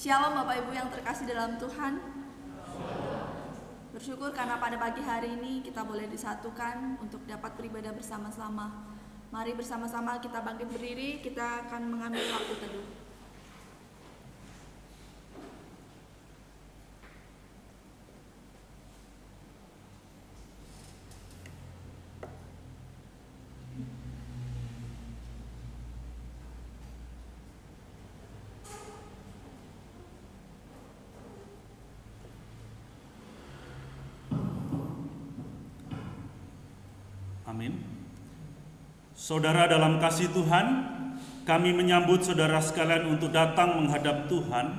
Shalom Bapak Ibu yang terkasih dalam Tuhan. Bersyukur karena pada pagi hari ini kita boleh disatukan untuk dapat beribadah bersama-sama. Mari bersama-sama kita bangkit berdiri, kita akan mengambil waktu teduh. Amin. Saudara dalam kasih Tuhan, kami menyambut saudara sekalian untuk datang menghadap Tuhan,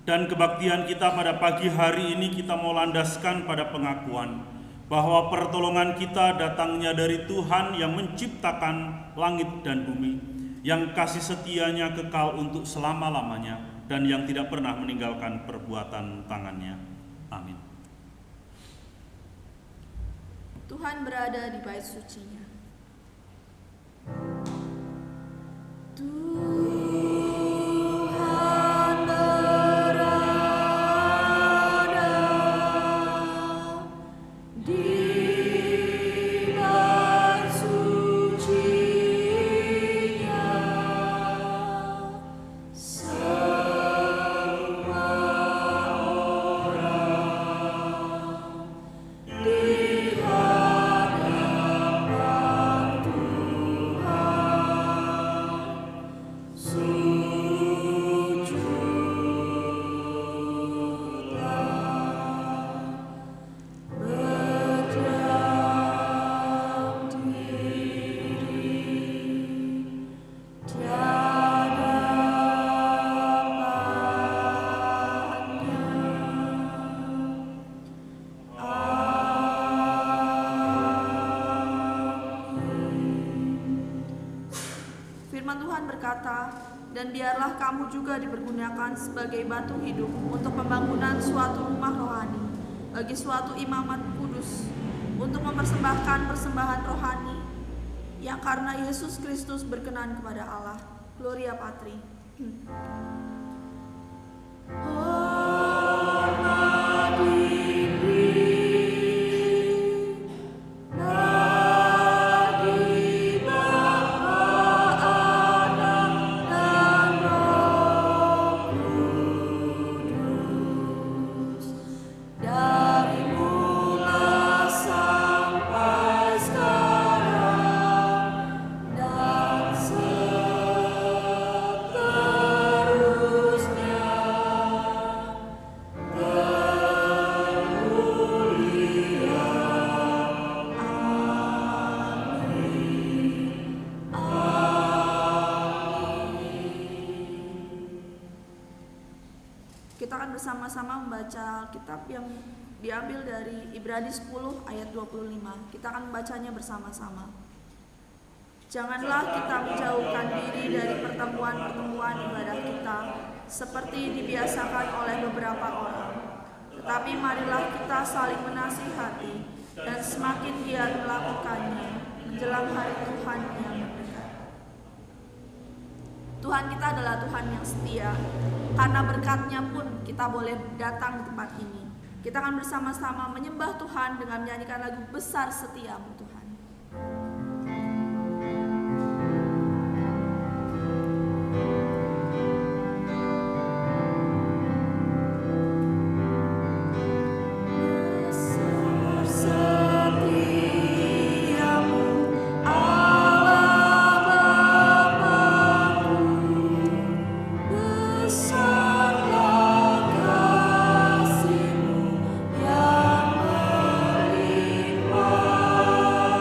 dan kebaktian kita pada pagi hari ini kita mau landaskan pada pengakuan bahwa pertolongan kita datangnya dari Tuhan yang menciptakan langit dan bumi, yang kasih setianya kekal untuk selama-lamanya dan yang tidak pernah meninggalkan perbuatan tangannya. Amin. Tuhan berada di bait suci-Nya. Tuhan berada di bait suci-Nya. Semua orang di dan biarlah kamu juga dipergunakan sebagai batu hidup untuk pembangunan suatu rumah rohani, bagi suatu imamat kudus, untuk mempersembahkan persembahan rohani yang karena Yesus Kristus berkenan kepada Allah. Gloria Patri. Kita akan bersama-sama membaca kitab yang diambil dari Ibrani 10 ayat 25. Kita akan membacanya bersama-sama. Janganlah kita menjauhkan diri dari pertemuan-pertemuan ibadah kita seperti dibiasakan oleh beberapa orang. Tetapi marilah kita saling menasihati dan semakin giat melakukannya menjelang hari Tuhan yang mendekat. Tuhan kita adalah Tuhan yang setia. Karena berkat-Nya pun kita boleh datang di tempat ini. Kita akan bersama-sama menyembah Tuhan dengan menyanyikan lagu Besar Setiamu Tuhan. Yang melimpah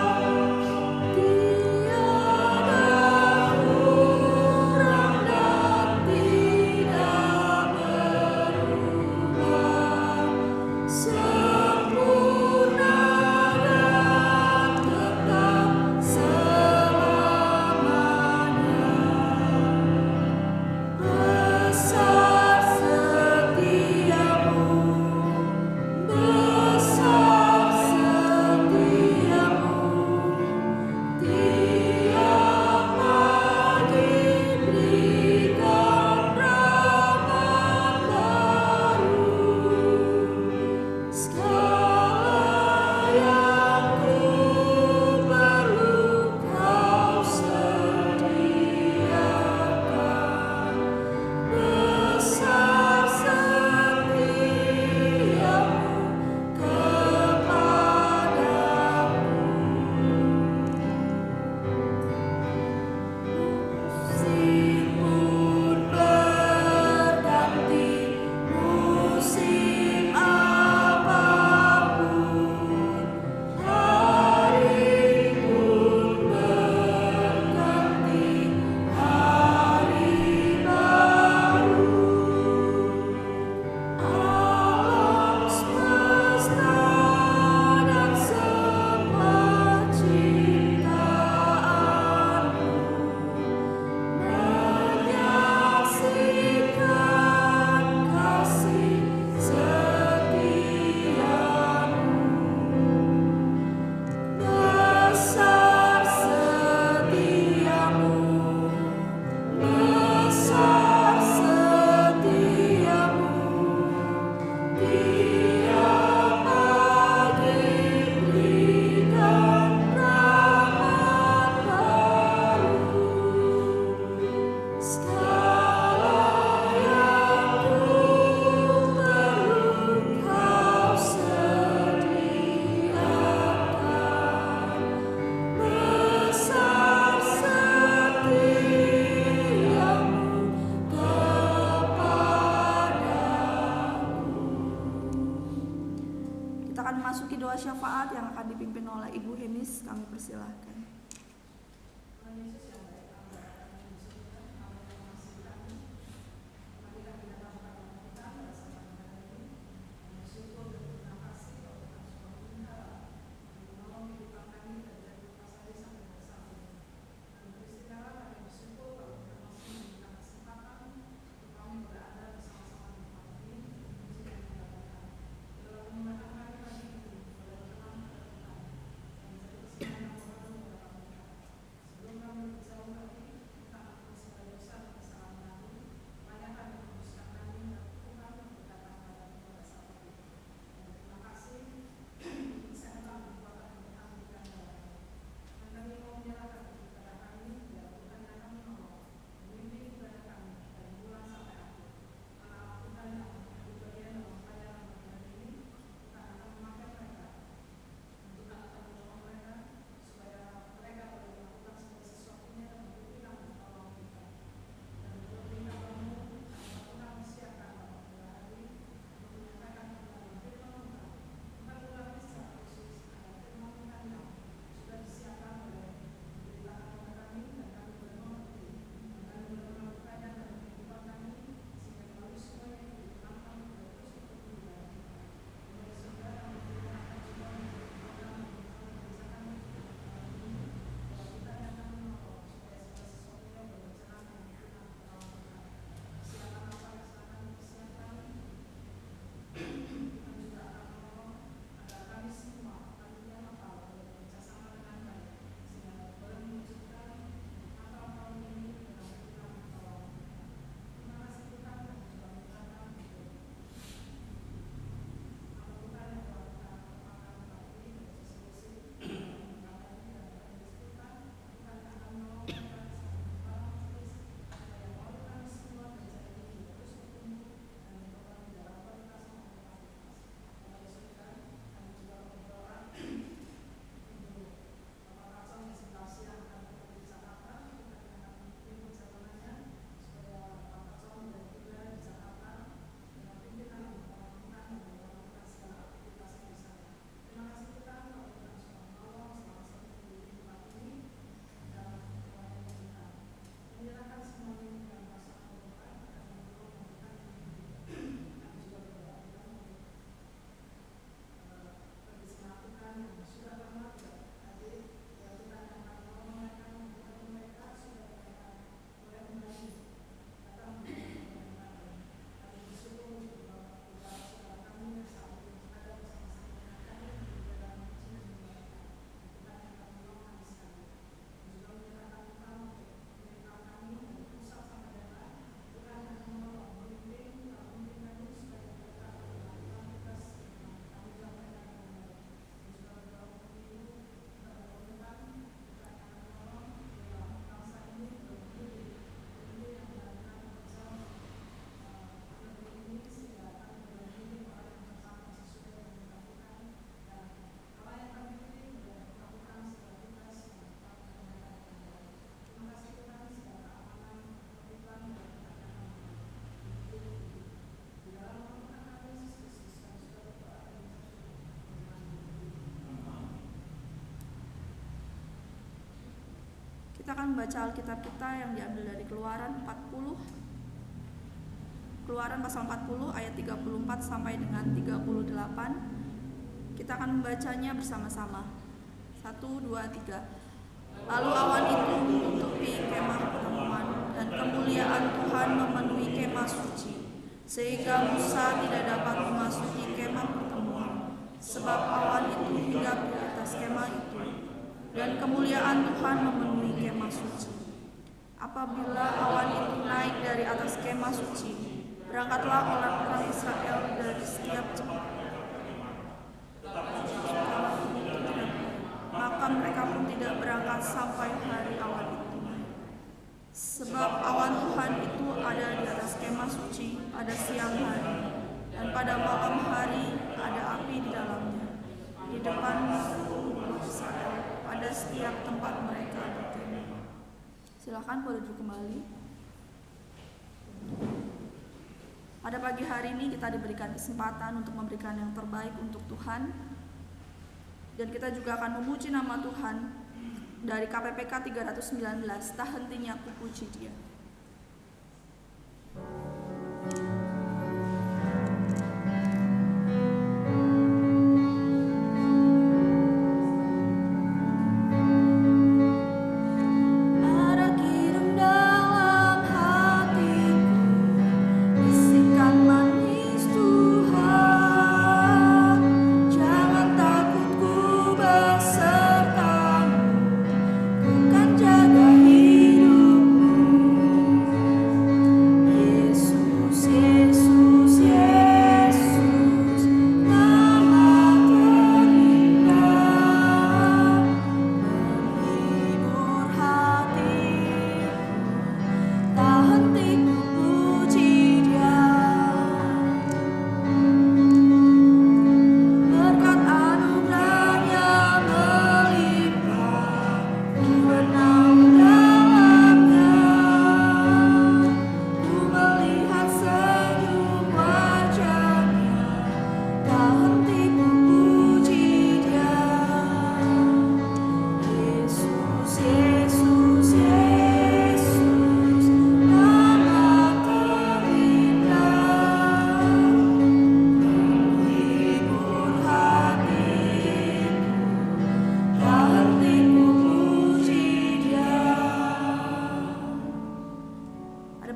syafaat yang akan dipimpin oleh Ibu Henis, kami persilahkan. Kita akan membaca Alkitab kita yang diambil dari Keluaran 40. Keluaran pasal 40 ayat 34 sampai dengan 38. Kita akan membacanya bersama-sama. 1, 2, 3. Lalu awan itu menutupi kemah pertemuan dan kemuliaan Tuhan memenuhi kemah suci, sehingga Musa tidak dapat memasuki kemah pertemuan, sebab awan itu hinggap di atas kemah itu, dan kemuliaan Tuhan memenuhi kemah suci. Apabila awan itu naik dari atas kemah suci, berangkatlah orang Israel dari setiap jemaat. Maka mereka pun tidak berangkat sampai hari awan itu naik. Sebab awan Tuhan itu ada di atas kemah suci pada siang hari, dan pada malam hari ada api di dalamnya, di depan Israel pada setiap tempat mereka berkemah. Silakan boleh duduk kembali. Pada pagi hari ini kita diberikan kesempatan untuk memberikan yang terbaik untuk Tuhan. Dan kita juga akan memuji nama Tuhan dari KPPK 319, tak hentinya ku puji Dia.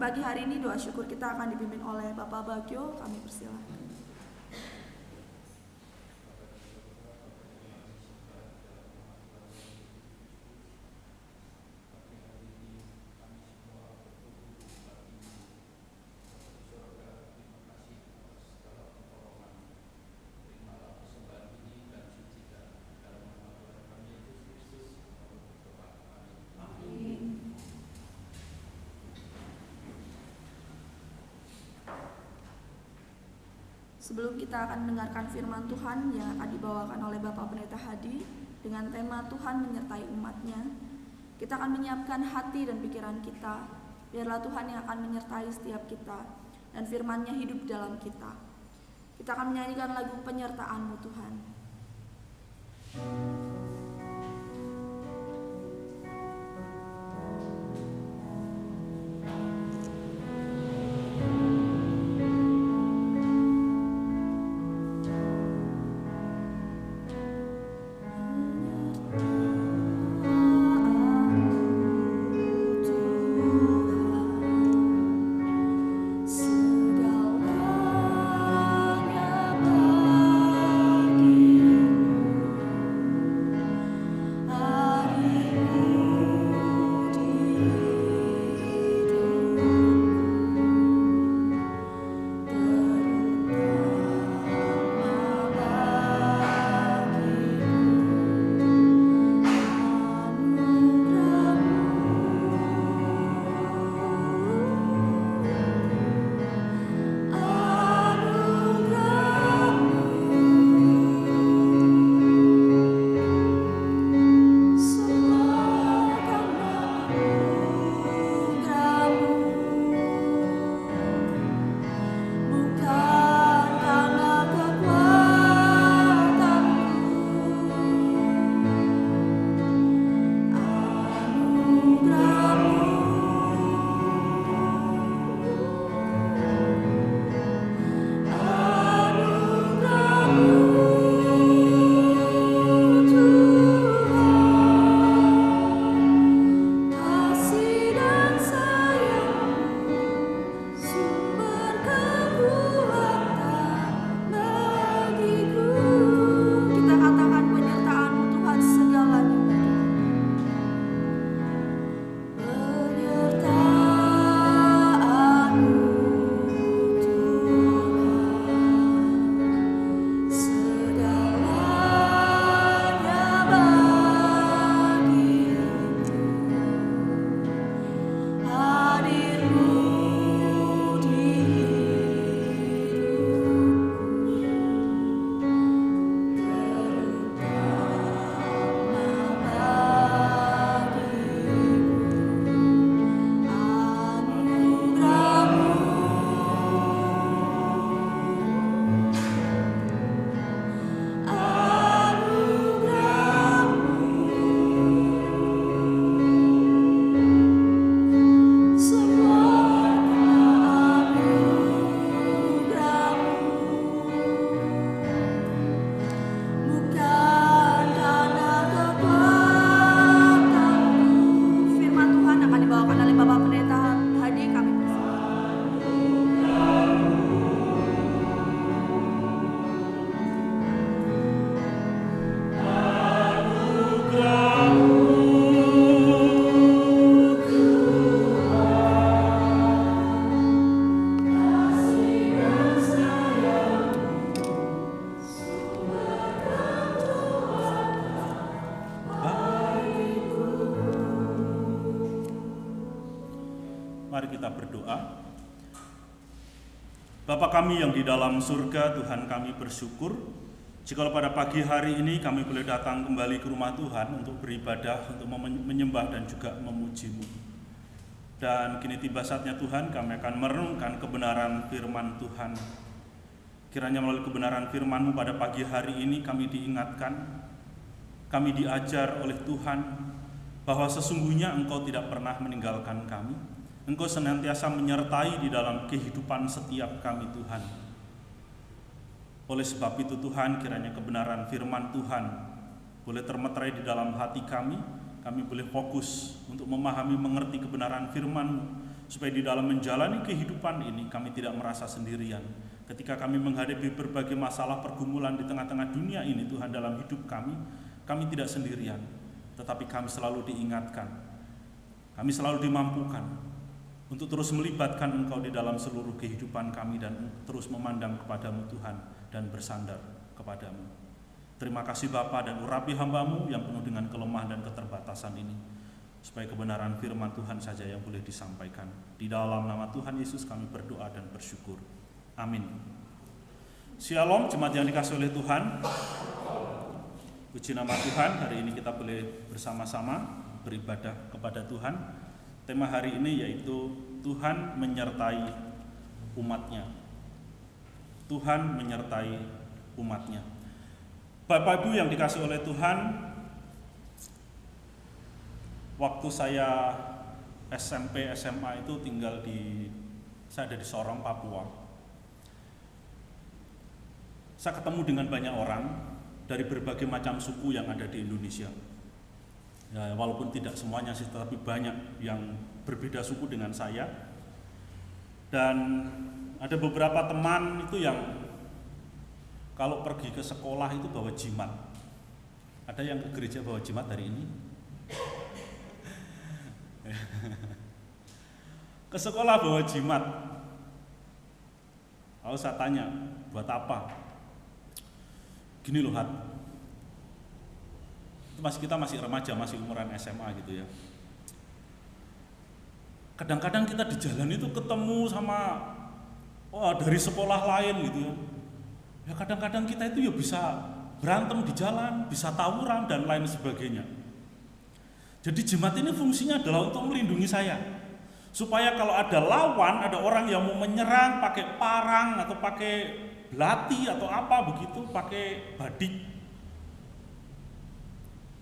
Pagi hari ini doa syukur kita akan dipimpin oleh Bapak Bagio, kami persilahkan. Sebelum kita akan mendengarkan firman Tuhan yang akan dibawakan oleh Bapak Pendeta Hadi dengan tema Tuhan menyertai umatnya, kita akan menyiapkan hati dan pikiran kita. Biarlah Tuhan yang akan menyertai setiap kita dan firman-Nya hidup dalam kita. Kita akan menyanyikan lagu Penyertaan-Mu Tuhan. Segalanya bagimu. Mari kita berdoa. Bapa kami yang di dalam surga, Tuhan, kami bersyukur jika pada pagi hari ini kami boleh datang kembali ke rumah Tuhan untuk beribadah, untuk menyembah dan juga memuji-Mu. Dan kini tiba saatnya Tuhan, kami akan merenungkan kebenaran firman Tuhan. Kiranya melalui kebenaran firman-Mu pada pagi hari ini kami diingatkan, kami diajar oleh Tuhan bahwa sesungguhnya Engkau tidak pernah meninggalkan kami. Engkau senantiasa menyertai di dalam kehidupan setiap kami, Tuhan. Oleh sebab itu Tuhan, kiranya kebenaran firman Tuhan boleh termeterai di dalam hati kami boleh fokus untuk memahami, mengerti kebenaran firman-Mu, supaya di dalam menjalani kehidupan ini kami tidak merasa sendirian. Ketika kami menghadapi berbagai masalah pergumulan di tengah-tengah dunia ini, Tuhan, dalam hidup kami tidak sendirian, tetapi kami selalu diingatkan, kami selalu dimampukan untuk terus melibatkan Engkau di dalam seluruh kehidupan kami dan terus memandang kepadamu, Tuhan, dan bersandar kepadamu. Terima kasih Bapa, dan urapi hamba-Mu yang penuh dengan kelemahan dan keterbatasan ini, supaya kebenaran firman Tuhan saja yang boleh disampaikan. Di dalam nama Tuhan Yesus kami berdoa dan bersyukur. Amin. Shalom jemaat yang dikasihi oleh Tuhan. Puji nama Tuhan, hari ini kita boleh bersama-sama beribadah kepada Tuhan. Tema hari ini yaitu Tuhan menyertai umat-Nya. Tuhan menyertai umat-Nya. Bapak Ibu yang dikasihi oleh Tuhan, waktu saya SMP, SMA itu saya ada di Sorong, Papua. Saya ketemu dengan banyak orang dari berbagai macam suku yang ada di Indonesia. Ya, walaupun tidak semuanya sih, tetapi banyak yang berbeda suku dengan saya. Dan ada beberapa teman itu yang kalau pergi ke sekolah itu bawa jimat. Ada yang ke gereja bawa jimat hari ini? Ke sekolah bawa jimat. Lalu saya tanya, buat apa? Gini loh, Hat. Kita masih remaja, masih umuran SMA gitu ya. Kadang-kadang kita di jalan itu ketemu sama dari sekolah lain gitu ya. Ya kadang-kadang kita itu ya bisa berantem di jalan, bisa tawuran dan lain sebagainya. Jadi jimat ini fungsinya adalah untuk melindungi saya. Supaya kalau ada lawan, ada orang yang mau menyerang pakai parang atau pakai belati atau apa begitu, pakai badik,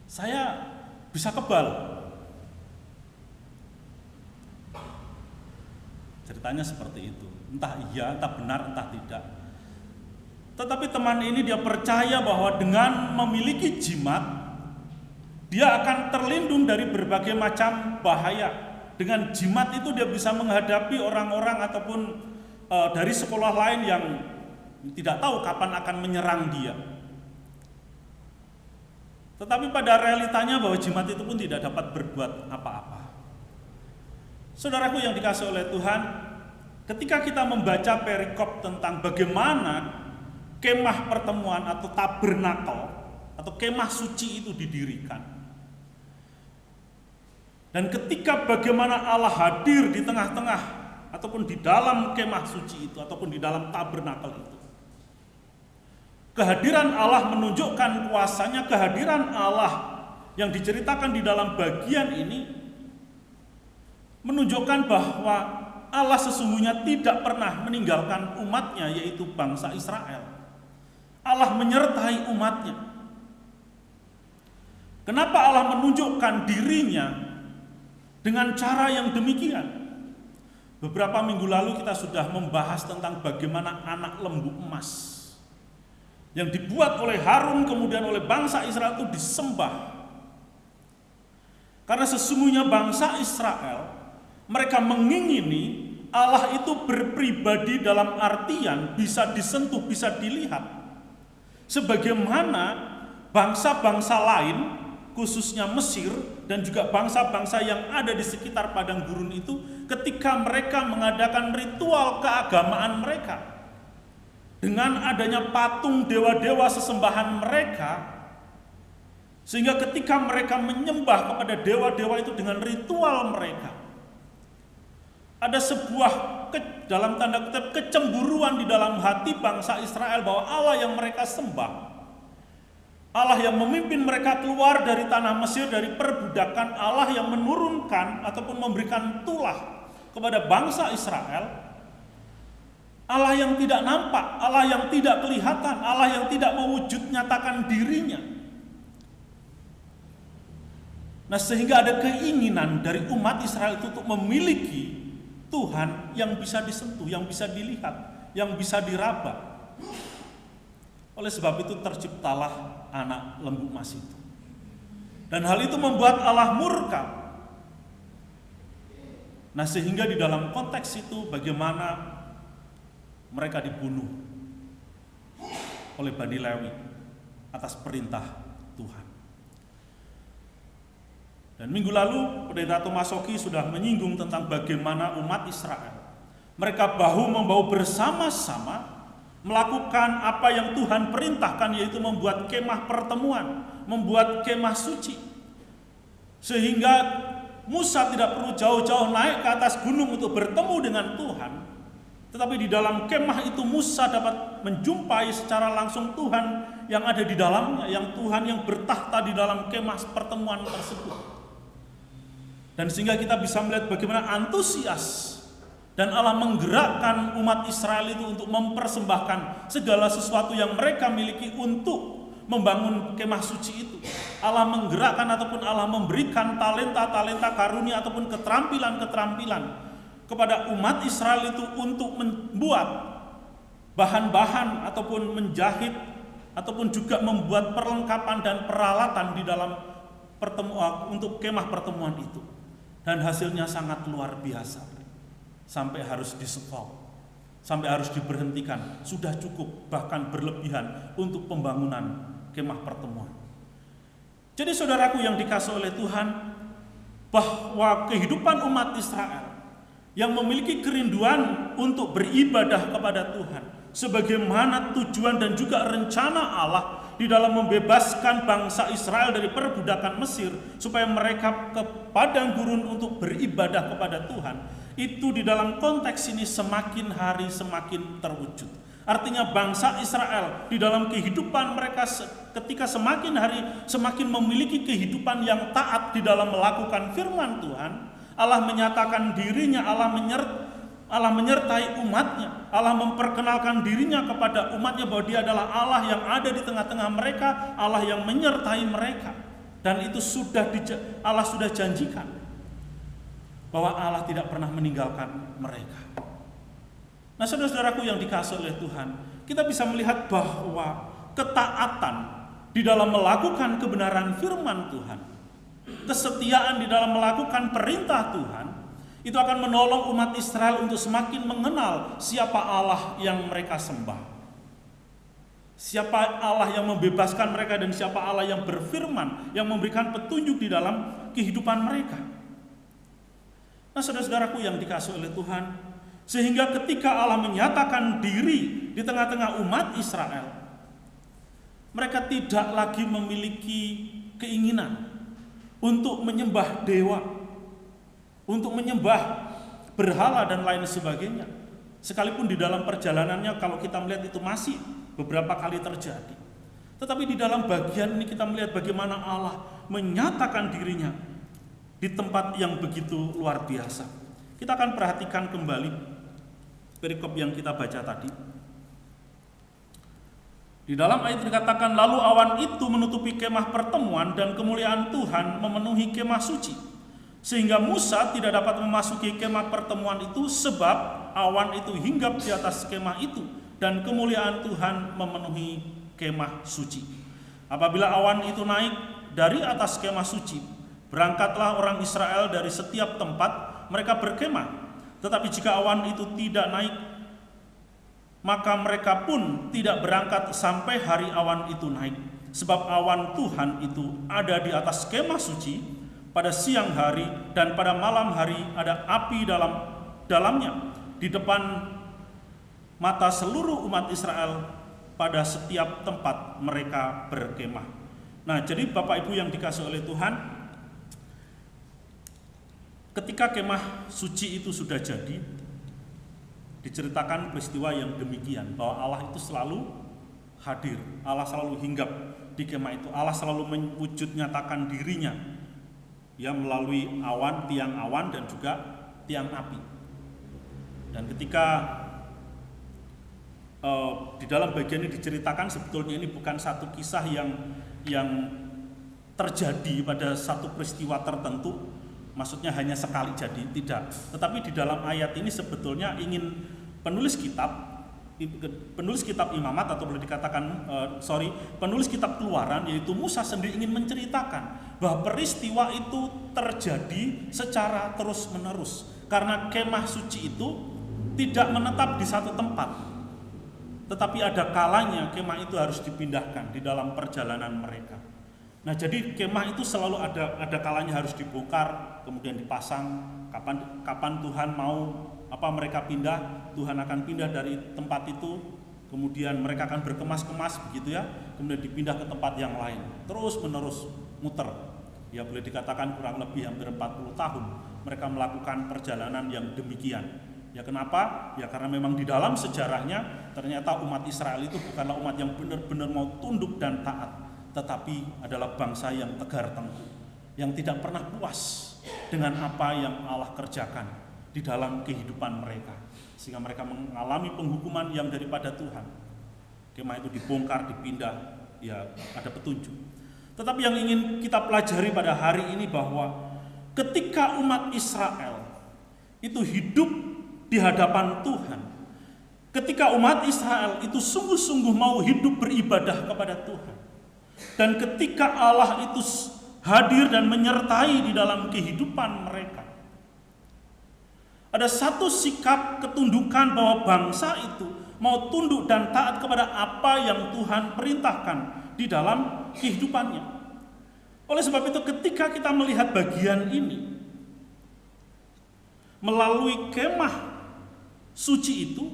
saya bisa kebal. Ceritanya seperti itu. Entah iya, entah benar, entah tidak. Tetapi teman ini dia percaya bahwa dengan memiliki jimat, dia akan terlindung dari berbagai macam bahaya. Dengan jimat itu dia bisa menghadapi orang-orang ataupun dari sekolah lain yang tidak tahu kapan akan menyerang dia. Tetapi pada realitanya bahwa jimat itu pun tidak dapat berbuat apa-apa. Saudaraku yang dikasihi oleh Tuhan, ketika kita membaca perikop tentang bagaimana kemah pertemuan atau tabernakel atau kemah suci itu didirikan, dan ketika bagaimana Allah hadir di tengah-tengah ataupun di dalam kemah suci itu ataupun di dalam tabernakel itu, kehadiran Allah menunjukkan kuasanya. Kehadiran Allah yang diceritakan di dalam bagian ini menunjukkan bahwa Allah sesungguhnya tidak pernah meninggalkan umatnya, yaitu bangsa Israel. Allah menyertai umatnya. Kenapa Allah menunjukkan dirinya dengan cara yang demikian? Beberapa minggu lalu kita sudah membahas tentang bagaimana anak lembu emas yang dibuat oleh Harun kemudian oleh bangsa Israel itu disembah. Karena sesungguhnya bangsa Israel, mereka mengingini Allah itu berpribadi dalam artian bisa disentuh, bisa dilihat. Sebagaimana bangsa-bangsa lain, khususnya Mesir dan juga bangsa-bangsa yang ada di sekitar padang gurun itu, ketika mereka mengadakan ritual keagamaan mereka dengan adanya patung dewa-dewa sesembahan mereka, sehingga ketika mereka menyembah kepada dewa-dewa itu dengan ritual mereka, ada sebuah dalam tanda kutip kecemburuan di dalam hati bangsa Israel bahwa Allah yang mereka sembah, Allah yang memimpin mereka keluar dari tanah Mesir, dari perbudakan, Allah yang menurunkan ataupun memberikan tulah kepada bangsa Israel, Allah yang tidak nampak, Allah yang tidak kelihatan, Allah yang tidak mewujud nyatakan dirinya. Nah, sehingga ada keinginan dari umat Israel itu untuk memiliki Tuhan yang bisa disentuh, yang bisa dilihat, yang bisa diraba. Oleh sebab itu terciptalah anak lembu emas itu. Dan hal itu membuat Allah murka. Nah, sehingga di dalam konteks itu bagaimana mereka dibunuh oleh Bani Lewi atas perintah Tuhan. Dan minggu lalu Pendeta Tomasoki sudah menyinggung tentang bagaimana umat Israel mereka bahu-membahu bersama-sama melakukan apa yang Tuhan perintahkan, yaitu membuat kemah pertemuan, membuat kemah suci. Sehingga Musa tidak perlu jauh-jauh naik ke atas gunung untuk bertemu dengan Tuhan, tetapi di dalam kemah itu Musa dapat menjumpai secara langsung Tuhan yang ada di dalamnya, yang Tuhan yang bertahta di dalam kemah pertemuan tersebut. Dan sehingga kita bisa melihat bagaimana antusias dan Allah menggerakkan umat Israel itu untuk mempersembahkan segala sesuatu yang mereka miliki untuk membangun kemah suci itu. Allah menggerakkan ataupun Allah memberikan talenta-talenta karunia ataupun keterampilan-keterampilan kepada umat Israel itu untuk membuat bahan-bahan ataupun menjahit ataupun juga membuat perlengkapan dan peralatan di dalam untuk kemah pertemuan itu. Dan hasilnya sangat luar biasa. Sampai harus di-stop, sampai harus diberhentikan. Sudah cukup, bahkan berlebihan untuk pembangunan kemah pertemuan. Jadi saudaraku yang dikasihi oleh Tuhan, bahwa kehidupan umat Israel yang memiliki kerinduan untuk beribadah kepada Tuhan, sebagaimana tujuan dan juga rencana Allah di dalam membebaskan bangsa Israel dari perbudakan Mesir supaya mereka ke padang gurun untuk beribadah kepada Tuhan, itu di dalam konteks ini semakin hari semakin terwujud. Artinya bangsa Israel di dalam kehidupan mereka ketika semakin hari semakin memiliki kehidupan yang taat di dalam melakukan firman Tuhan, Allah menyatakan dirinya, Allah menyertai umatnya, Allah memperkenalkan dirinya kepada umatnya bahwa dia adalah Allah yang ada di tengah-tengah mereka, Allah yang menyertai mereka. Dan itu Allah sudah janjikan bahwa Allah tidak pernah meninggalkan mereka. Nah, saudara-saudaraku yang dikasihi oleh Tuhan, kita bisa melihat bahwa ketaatan di dalam melakukan kebenaran firman Tuhan, kesetiaan di dalam melakukan perintah Tuhan, itu akan menolong umat Israel untuk semakin mengenal siapa Allah yang mereka sembah. Siapa Allah yang membebaskan mereka dan siapa Allah yang berfirman, yang memberikan petunjuk di dalam kehidupan mereka. Nah, saudara-saudaraku yang dikasihi oleh Tuhan, sehingga ketika Allah menyatakan diri di tengah-tengah umat Israel, mereka tidak lagi memiliki keinginan untuk menyembah dewa, untuk menyembah berhala dan lain sebagainya. Sekalipun di dalam perjalanannya kalau kita melihat itu masih beberapa kali terjadi. Tetapi di dalam bagian ini kita melihat bagaimana Allah menyatakan dirinya di tempat yang begitu luar biasa. Kita akan perhatikan kembali perikop yang kita baca tadi. Di dalam ayat dikatakan, lalu awan itu menutupi kemah pertemuan dan kemuliaan Tuhan memenuhi kemah suci, sehingga Musa tidak dapat memasuki kemah pertemuan itu sebab awan itu hinggap di atas kemah itu dan kemuliaan Tuhan memenuhi kemah suci. Apabila awan itu naik dari atas kemah suci, berangkatlah orang Israel dari setiap tempat mereka berkemah. Tetapi jika awan itu tidak naik, maka mereka pun tidak berangkat sampai hari awan itu naik. Sebab awan Tuhan itu ada di atas kemah suci pada siang hari, dan pada malam hari ada api dalamnya di depan mata seluruh umat Israel pada setiap tempat mereka berkemah. Nah, jadi Bapak Ibu yang dikasihi oleh Tuhan, ketika kemah suci itu sudah jadi, diceritakan peristiwa yang demikian, bahwa Allah itu selalu hadir, Allah selalu hinggap di kemah itu, Allah selalu mewujud nyatakan dirinya ya melalui awan, tiang awan dan juga tiang api. Dan ketika di dalam bagian ini diceritakan, sebetulnya ini bukan satu kisah yang terjadi pada satu peristiwa tertentu, maksudnya hanya sekali jadi, tidak. Tetapi di dalam ayat ini sebetulnya ingin penulis kitab Imamat, atau boleh dikatakan penulis kitab Keluaran, yaitu Musa sendiri, ingin menceritakan bahwa peristiwa itu terjadi secara terus menerus, karena kemah suci itu tidak menetap di satu tempat, tetapi ada kalanya kemah itu harus dipindahkan di dalam perjalanan mereka. Nah, jadi kemah itu selalu ada kalanya harus dibongkar, kemudian dipasang. Kapan Tuhan mau mereka pindah, Tuhan akan pindah dari tempat itu, kemudian mereka akan berkemas-kemas begitu ya, kemudian dipindah ke tempat yang lain, terus menerus muter. Ya boleh dikatakan kurang lebih hampir 40 tahun mereka melakukan perjalanan yang demikian. Ya kenapa? Ya karena memang di dalam sejarahnya ternyata umat Israel itu bukanlah umat yang benar-benar mau tunduk dan taat, tetapi adalah bangsa yang tegar tengkuk, yang tidak pernah puas dengan apa yang Allah kerjakan di dalam kehidupan mereka, sehingga mereka mengalami penghukuman yang daripada Tuhan. Kemah itu dibongkar, dipindah, ya ada petunjuk. Tetapi yang ingin kita pelajari pada hari ini bahwa ketika umat Israel itu hidup di hadapan Tuhan, ketika umat Israel itu sungguh-sungguh mau hidup beribadah kepada Tuhan, dan ketika Allah itu hadir dan menyertai di dalam kehidupan mereka, ada satu sikap ketundukan bahwa bangsa itu mau tunduk dan taat kepada apa yang Tuhan perintahkan di dalam kehidupannya. Oleh sebab itu ketika kita melihat bagian ini, melalui kemah suci itu,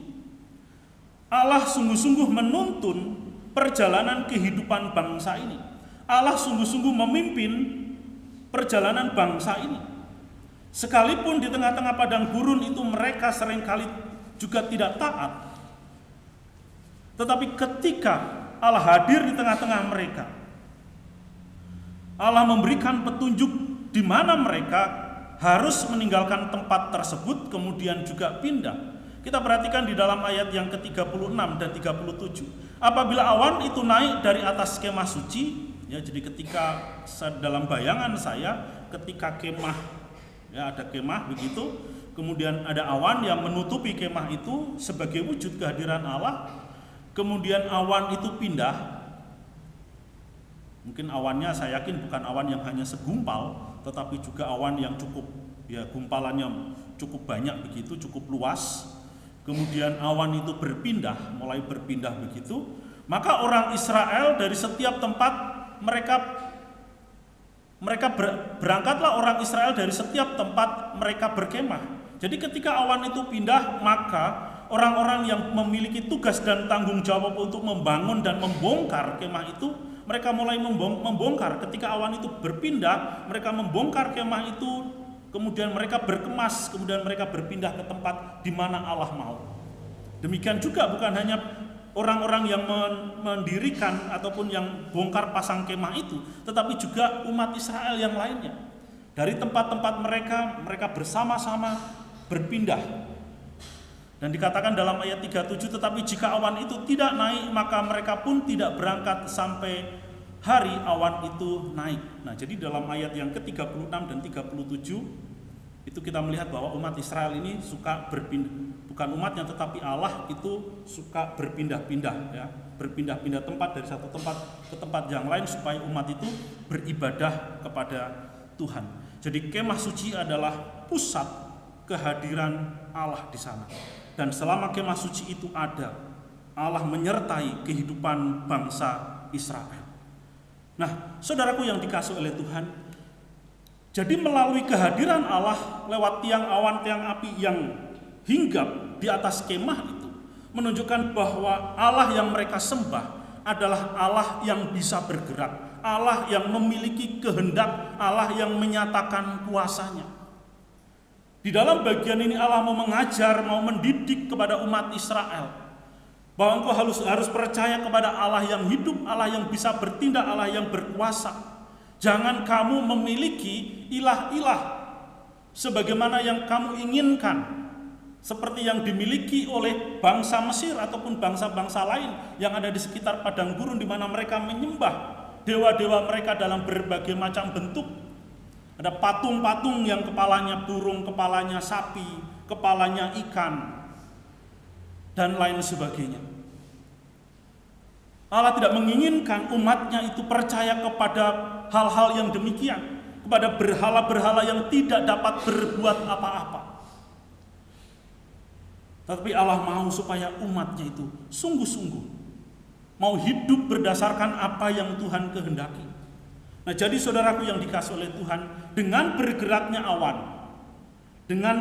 Allah sungguh-sungguh menuntun perjalanan kehidupan bangsa ini. Allah sungguh-sungguh memimpin perjalanan bangsa ini. Sekalipun di tengah-tengah padang gurun itu mereka seringkali juga tidak taat, tetapi ketika Allah hadir di tengah-tengah mereka, Allah memberikan petunjuk di mana mereka harus meninggalkan tempat tersebut, kemudian juga pindah. Kita perhatikan di dalam ayat yang ke-36 dan 37. Apabila awan itu naik dari atas kemah suci, ya jadi ketika dalam bayangan saya, ketika kemah, ya ada kemah begitu, kemudian ada awan yang menutupi kemah itu sebagai wujud kehadiran Allah, kemudian awan itu pindah. Mungkin awannya saya yakin bukan awan yang hanya segumpal, tetapi juga awan yang cukup, ya gumpalannya cukup banyak begitu, cukup luas. Kemudian awan itu mulai berpindah begitu. Maka orang Israel dari setiap tempat berangkatlah orang Israel dari setiap tempat mereka berkemah. Jadi ketika awan itu pindah, maka orang-orang yang memiliki tugas dan tanggung jawab untuk membangun dan membongkar kemah itu, mereka mulai membongkar. Ketika awan itu berpindah, mereka membongkar kemah itu. Kemudian mereka berkemas, kemudian mereka berpindah ke tempat di mana Allah mau. Demikian juga bukan hanya orang-orang yang mendirikan ataupun yang bongkar pasang kemah itu, tetapi juga umat Israel yang lainnya. Dari tempat-tempat mereka bersama-sama berpindah. Dan dikatakan dalam ayat 37, tetapi jika awan itu tidak naik, maka mereka pun tidak berangkat sampai hari awan itu naik. Nah, jadi dalam ayat yang ke-36 dan 37 itu kita melihat bahwa umat Israel ini suka berpindah, bukan umatnya tetapi Allah itu suka berpindah-pindah ya, berpindah-pindah tempat dari satu tempat ke tempat yang lain supaya umat itu beribadah kepada Tuhan. Jadi kemah suci adalah pusat kehadiran Allah di sana. Dan selama kemah suci itu ada, Allah menyertai kehidupan bangsa Israel. Nah, saudaraku yang dikasihi oleh Tuhan, jadi melalui kehadiran Allah lewat tiang awan, tiang api yang hinggap di atas kemah itu, menunjukkan bahwa Allah yang mereka sembah adalah Allah yang bisa bergerak, Allah yang memiliki kehendak, Allah yang menyatakan kuasanya. Di dalam bagian ini Allah mau mengajar, mau mendidik kepada umat Israel bahwa engkau harus percaya kepada Allah yang hidup, Allah yang bisa bertindak, Allah yang berkuasa. Jangan kamu memiliki ilah-ilah sebagaimana yang kamu inginkan, seperti yang dimiliki oleh bangsa Mesir ataupun bangsa-bangsa lain yang ada di sekitar padang gurun, di mana mereka menyembah dewa-dewa mereka dalam berbagai macam bentuk. Ada patung-patung yang kepalanya burung, kepalanya sapi, kepalanya ikan, dan lain sebagainya. Allah tidak menginginkan umatnya itu percaya kepada hal-hal yang demikian, kepada berhala-berhala yang tidak dapat berbuat apa-apa. Tetapi Allah mau supaya umatnya itu sungguh-sungguh mau hidup berdasarkan apa yang Tuhan kehendaki. Nah, jadi saudaraku yang dikasihi oleh Tuhan, dengan bergeraknya awan, dengan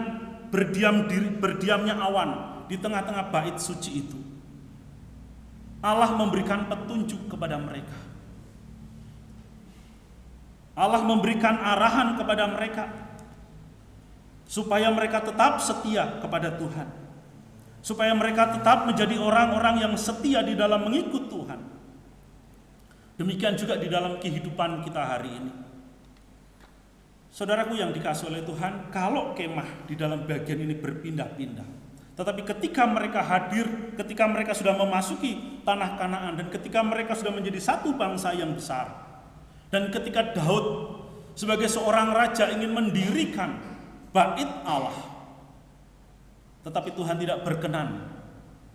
berdiamnya awan di tengah-tengah bait suci itu, Allah memberikan petunjuk kepada mereka. Allah memberikan arahan kepada mereka supaya mereka tetap setia kepada Tuhan, supaya mereka tetap menjadi orang-orang yang setia di dalam mengikut Tuhan. Demikian juga di dalam kehidupan kita hari ini. Saudaraku yang dikasihi oleh Tuhan, kalau kemah di dalam bagian ini berpindah-pindah, tetapi ketika mereka hadir, ketika mereka sudah memasuki tanah Kanaan, dan ketika mereka sudah menjadi satu bangsa yang besar, dan ketika Daud sebagai seorang raja ingin mendirikan bait Allah, tetapi Tuhan tidak berkenan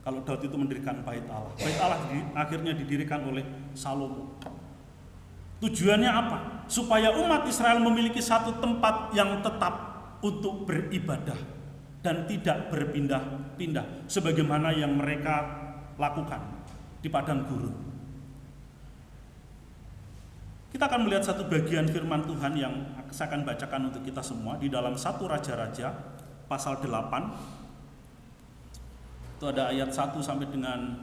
kalau Daud itu mendirikan bait Allah. Bait Allah akhirnya didirikan oleh Salomo. Tujuannya apa? Supaya umat Israel memiliki satu tempat yang tetap untuk beribadah dan tidak berpindah-pindah sebagaimana yang mereka lakukan di padang gurun. Kita akan melihat satu bagian firman Tuhan yang saya akan bacakan untuk kita semua di dalam 1 Raja-Raja pasal 8. Itu ada ayat 1 sampai dengan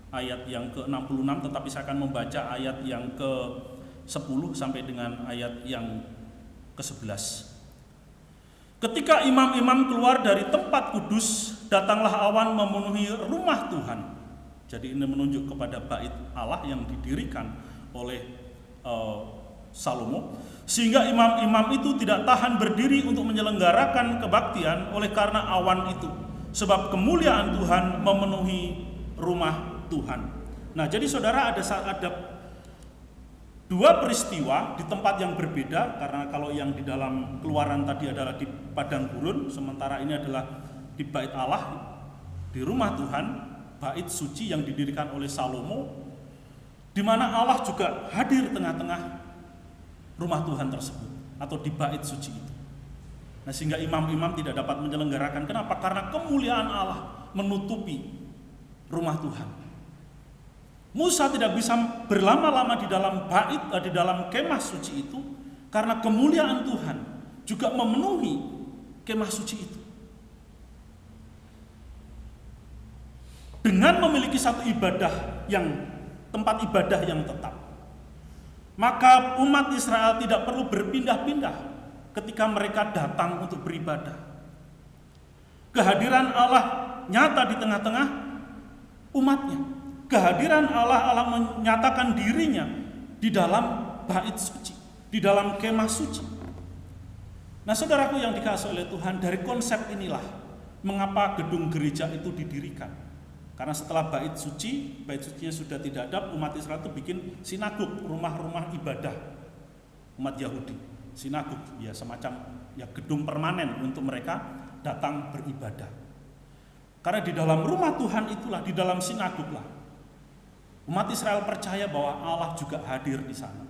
ayat yang ke-66, tetapi saya akan membaca ayat yang ke-10 sampai dengan ayat yang ke-11. Ketika imam-imam keluar dari tempat kudus, datanglah awan memenuhi rumah Tuhan. Jadi ini menunjuk kepada bait Allah yang didirikan oleh Salomo, sehingga imam-imam itu tidak tahan berdiri untuk menyelenggarakan kebaktian oleh karena awan itu. Sebab kemuliaan Tuhan memenuhi rumah Tuhan. Nah, jadi saudara, ada dua peristiwa di tempat yang berbeda, karena kalau yang di dalam Keluaran tadi adalah di padang gurun, sementara ini adalah di bait Allah, di rumah Tuhan, bait suci yang didirikan oleh Salomo, di mana Allah juga hadir tengah-tengah rumah Tuhan tersebut atau di bait suci itu. Nah, sehingga imam-imam tidak dapat menyelenggarakan. Kenapa? Karena kemuliaan Allah menutupi rumah Tuhan. Musa tidak bisa berlama-lama di dalam bait, di dalam kemah suci itu, karena kemuliaan Tuhan juga memenuhi kemah suci itu. Dengan memiliki satu tempat ibadah yang tetap, maka umat Israel tidak perlu berpindah-pindah ketika mereka datang untuk beribadah. Kehadiran Allah nyata di tengah-tengah umatnya. Kehadiran Allah menyatakan dirinya di dalam bait suci, di dalam kemah suci. Nah, saudaraku yang dikasihi oleh Tuhan, dari konsep inilah mengapa gedung gereja itu didirikan. Karena setelah bait sucinya sudah tidak ada, umat Israel itu bikin sinagog, rumah-rumah ibadah umat Yahudi. Sinagog, ya semacam gedung permanen untuk mereka datang beribadah. Karena di dalam rumah Tuhan itulah, di dalam sinagog lah, umat Israel percaya bahwa Allah juga hadir di sana.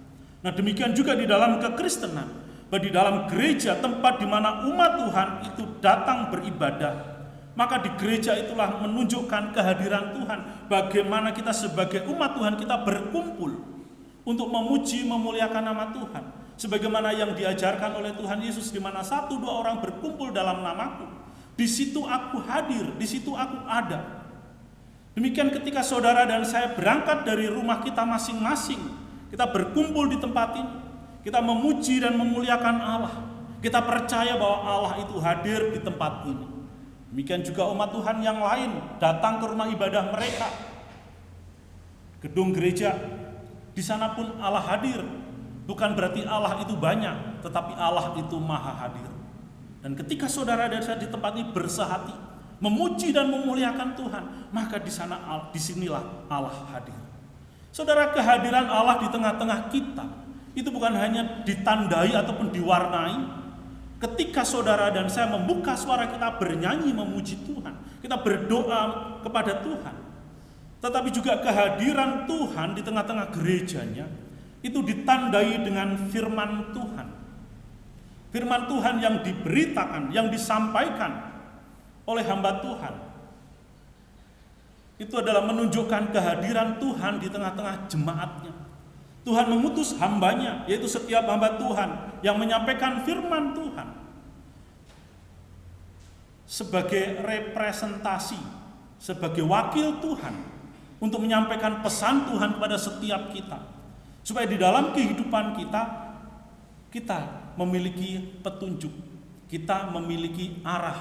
Nah, demikian juga di dalam kekristenan, bahwa di dalam gereja, tempat di mana umat Tuhan itu datang beribadah, maka di gereja itulah menunjukkan kehadiran Tuhan. Bagaimana kita sebagai umat Tuhan kita berkumpul untuk memuji, memuliakan nama Tuhan. Sebagaimana yang diajarkan oleh Tuhan Yesus, di mana 1-2 orang berkumpul dalam namaku, di situ aku hadir, di situ aku ada. Demikian ketika saudara dan saya berangkat dari rumah kita masing-masing, kita berkumpul di tempat ini, kita memuji dan memuliakan Allah, Kita percaya bahwa Allah itu hadir di tempat ini. Demikian juga umat Tuhan yang lain datang ke rumah ibadah mereka, gedung gereja. Di sana pun Allah hadir. Bukan berarti Allah itu banyak, tetapi Allah itu maha hadir. Dan ketika saudara dan saya di tempat ini bersehati, memuji dan memuliakan Tuhan, maka disinilah Allah hadir. Saudara, kehadiran Allah di tengah-tengah kita itu bukan hanya ditandai ataupun diwarnai ketika saudara dan saya membuka suara kita bernyanyi memuji Tuhan, kita berdoa kepada Tuhan, tetapi juga kehadiran Tuhan di tengah-tengah gerejanya itu ditandai dengan firman Tuhan. Firman Tuhan yang diberitakan, yang disampaikan oleh hamba Tuhan, itu adalah menunjukkan kehadiran Tuhan di tengah-tengah jemaatnya. Tuhan mengutus hambanya, yaitu setiap hamba Tuhan yang menyampaikan firman Tuhan sebagai representasi, sebagai wakil Tuhan untuk menyampaikan pesan Tuhan kepada setiap kita, supaya di dalam kehidupan kita memiliki petunjuk, kita memiliki arah,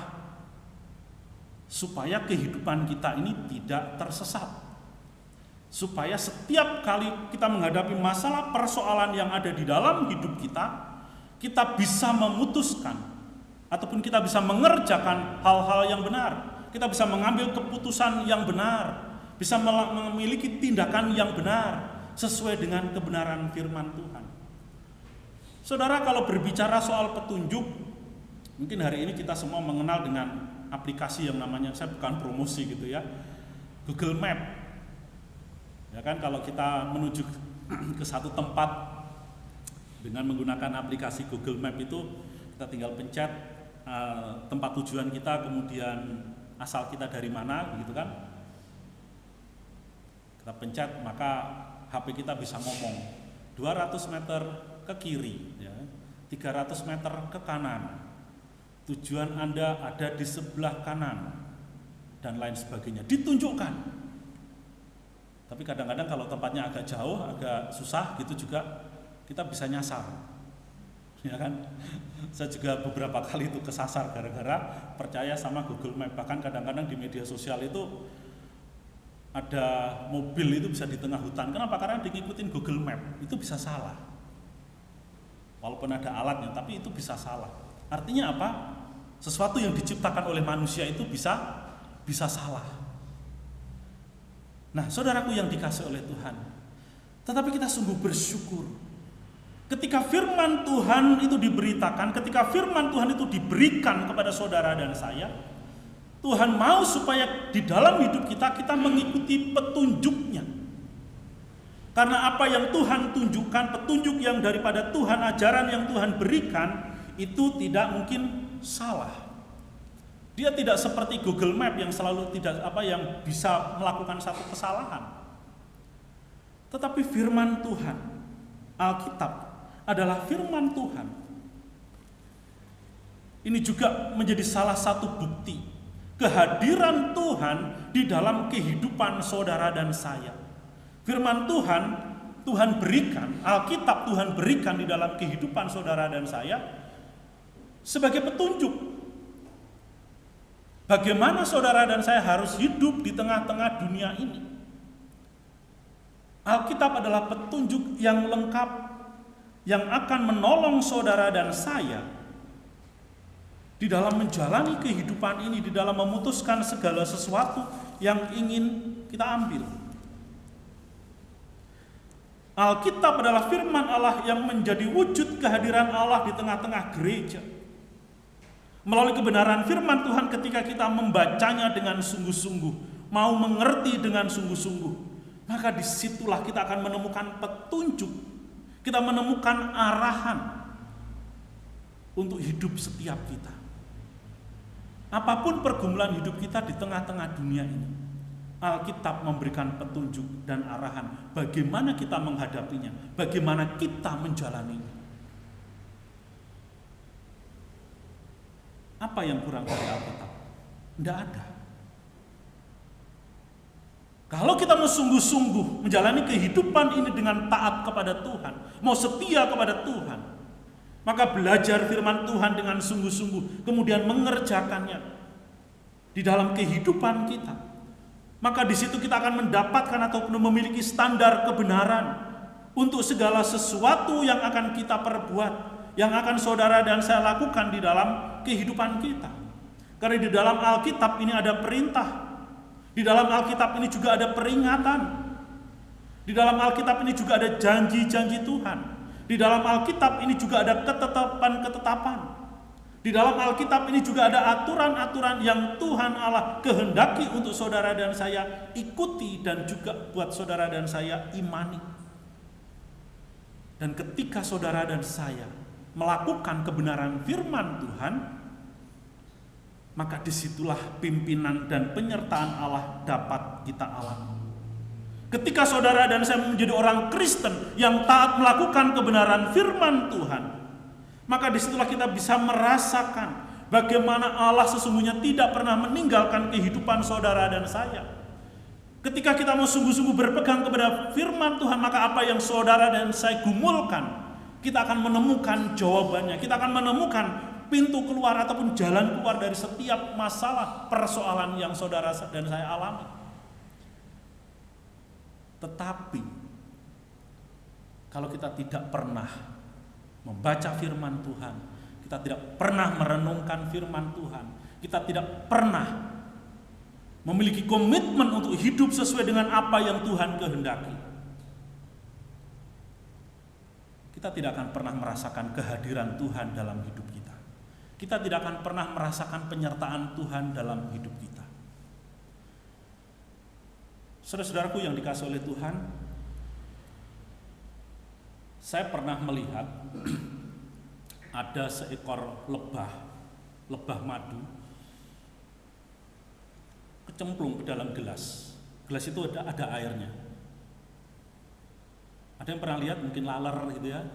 supaya kehidupan kita ini tidak tersesat, supaya setiap kali kita menghadapi masalah persoalan yang ada di dalam hidup kita bisa memutuskan ataupun kita bisa mengerjakan hal-hal yang benar, kita bisa mengambil keputusan yang benar, bisa memiliki tindakan yang benar sesuai dengan kebenaran firman Tuhan. Saudara, kalau berbicara soal petunjuk, mungkin hari ini kita semua mengenal dengan aplikasi yang namanya, saya bukan promosi gitu ya, Google Map. Ya kan, kalau kita menuju ke satu tempat dengan menggunakan aplikasi Google Map itu, kita tinggal pencet tempat tujuan kita, kemudian asal kita dari mana, begitu kan? Kita pencet, maka HP kita bisa ngomong 200 meter ke kiri, ya, 300 meter ke kanan, tujuan Anda ada di sebelah kanan, dan lain sebagainya, ditunjukkan. Tapi kadang-kadang kalau tempatnya agak jauh, agak susah gitu juga, kita bisa nyasar, ya kan? Saya juga beberapa kali itu kesasar gara-gara percaya sama Google Map. Bahkan kadang-kadang di media sosial itu ada mobil itu bisa di tengah hutan. Kenapa? Karena diikutin Google Map, itu bisa salah. Walaupun ada alatnya, tapi itu bisa salah. Artinya apa? Sesuatu yang diciptakan oleh manusia itu bisa salah. Nah, saudaraku yang dikasihi oleh Tuhan, tetapi kita sungguh bersyukur ketika firman Tuhan itu diberitakan, ketika firman Tuhan itu diberikan kepada saudara dan saya. Tuhan mau supaya di dalam hidup kita mengikuti petunjuknya. Karena apa yang Tuhan tunjukkan, petunjuk yang daripada Tuhan, ajaran yang Tuhan berikan, itu tidak mungkin salah. Dia tidak seperti Google Map yang selalu yang bisa melakukan satu kesalahan. Tetapi firman Tuhan, Alkitab adalah firman Tuhan. Ini juga menjadi salah satu bukti kehadiran Tuhan di dalam kehidupan saudara dan saya. Firman Tuhan berikan, Alkitab Tuhan berikan di dalam kehidupan saudara dan saya sebagai petunjuk bagaimana saudara dan saya harus hidup di tengah-tengah dunia ini. Alkitab adalah petunjuk yang lengkap yang akan menolong saudara dan saya di dalam menjalani kehidupan ini, di dalam memutuskan segala sesuatu yang ingin kita ambil. Alkitab adalah firman Allah yang menjadi wujud kehadiran Allah di tengah-tengah gereja. Melalui kebenaran firman Tuhan, ketika kita membacanya dengan sungguh-sungguh, mau mengerti dengan sungguh-sungguh, maka disitulah kita akan menemukan petunjuk, kita menemukan arahan untuk hidup setiap kita. Apapun pergumulan hidup kita di tengah-tengah dunia ini, Alkitab memberikan petunjuk dan arahan bagaimana kita menghadapinya, bagaimana kita menjalaninya. Apa yang kurang dari Alkitab? Tidak ada. Kalau kita mau sungguh-sungguh menjalani kehidupan ini dengan taat kepada Tuhan, mau setia kepada Tuhan, Maka belajar firman Tuhan dengan sungguh-sungguh, kemudian mengerjakannya di dalam kehidupan kita. Maka di situ kita akan mendapatkan atau memiliki standar kebenaran untuk segala sesuatu yang akan kita perbuat, yang akan saudara dan saya lakukan di dalam kehidupan kita. Karena di dalam Alkitab ini ada perintah, di dalam Alkitab ini juga ada peringatan, di dalam Alkitab ini juga ada janji-janji Tuhan. Di dalam Alkitab ini juga ada ketetapan-ketetapan. Di dalam Alkitab ini juga ada aturan-aturan yang Tuhan Allah kehendaki untuk saudara dan saya ikuti dan juga buat saudara dan saya imani. Dan ketika saudara dan saya melakukan kebenaran firman Tuhan, maka disitulah pimpinan dan penyertaan Allah dapat kita alami. Ketika saudara dan saya menjadi orang Kristen yang taat melakukan kebenaran firman Tuhan, maka disitulah kita bisa merasakan bagaimana Allah sesungguhnya tidak pernah meninggalkan kehidupan saudara dan saya. Ketika kita mau sungguh-sungguh berpegang kepada firman Tuhan, maka apa yang saudara dan saya gumulkan, kita akan menemukan jawabannya. Kita akan menemukan pintu keluar ataupun jalan keluar dari setiap masalah persoalan yang saudara dan saya alami. Tetapi kalau kita tidak pernah membaca firman Tuhan, kita tidak pernah merenungkan firman Tuhan, kita tidak pernah memiliki komitmen untuk hidup sesuai dengan apa yang Tuhan kehendaki, kita tidak akan pernah merasakan kehadiran Tuhan dalam hidup kita. Kita tidak akan pernah merasakan penyertaan Tuhan dalam hidup kita. Saudara-saudaraku yang dikasihi oleh Tuhan, saya pernah melihat ada seekor lebah madu kecemplung ke dalam gelas. Gelas itu ada airnya. Ada yang pernah lihat mungkin laler gitu ya,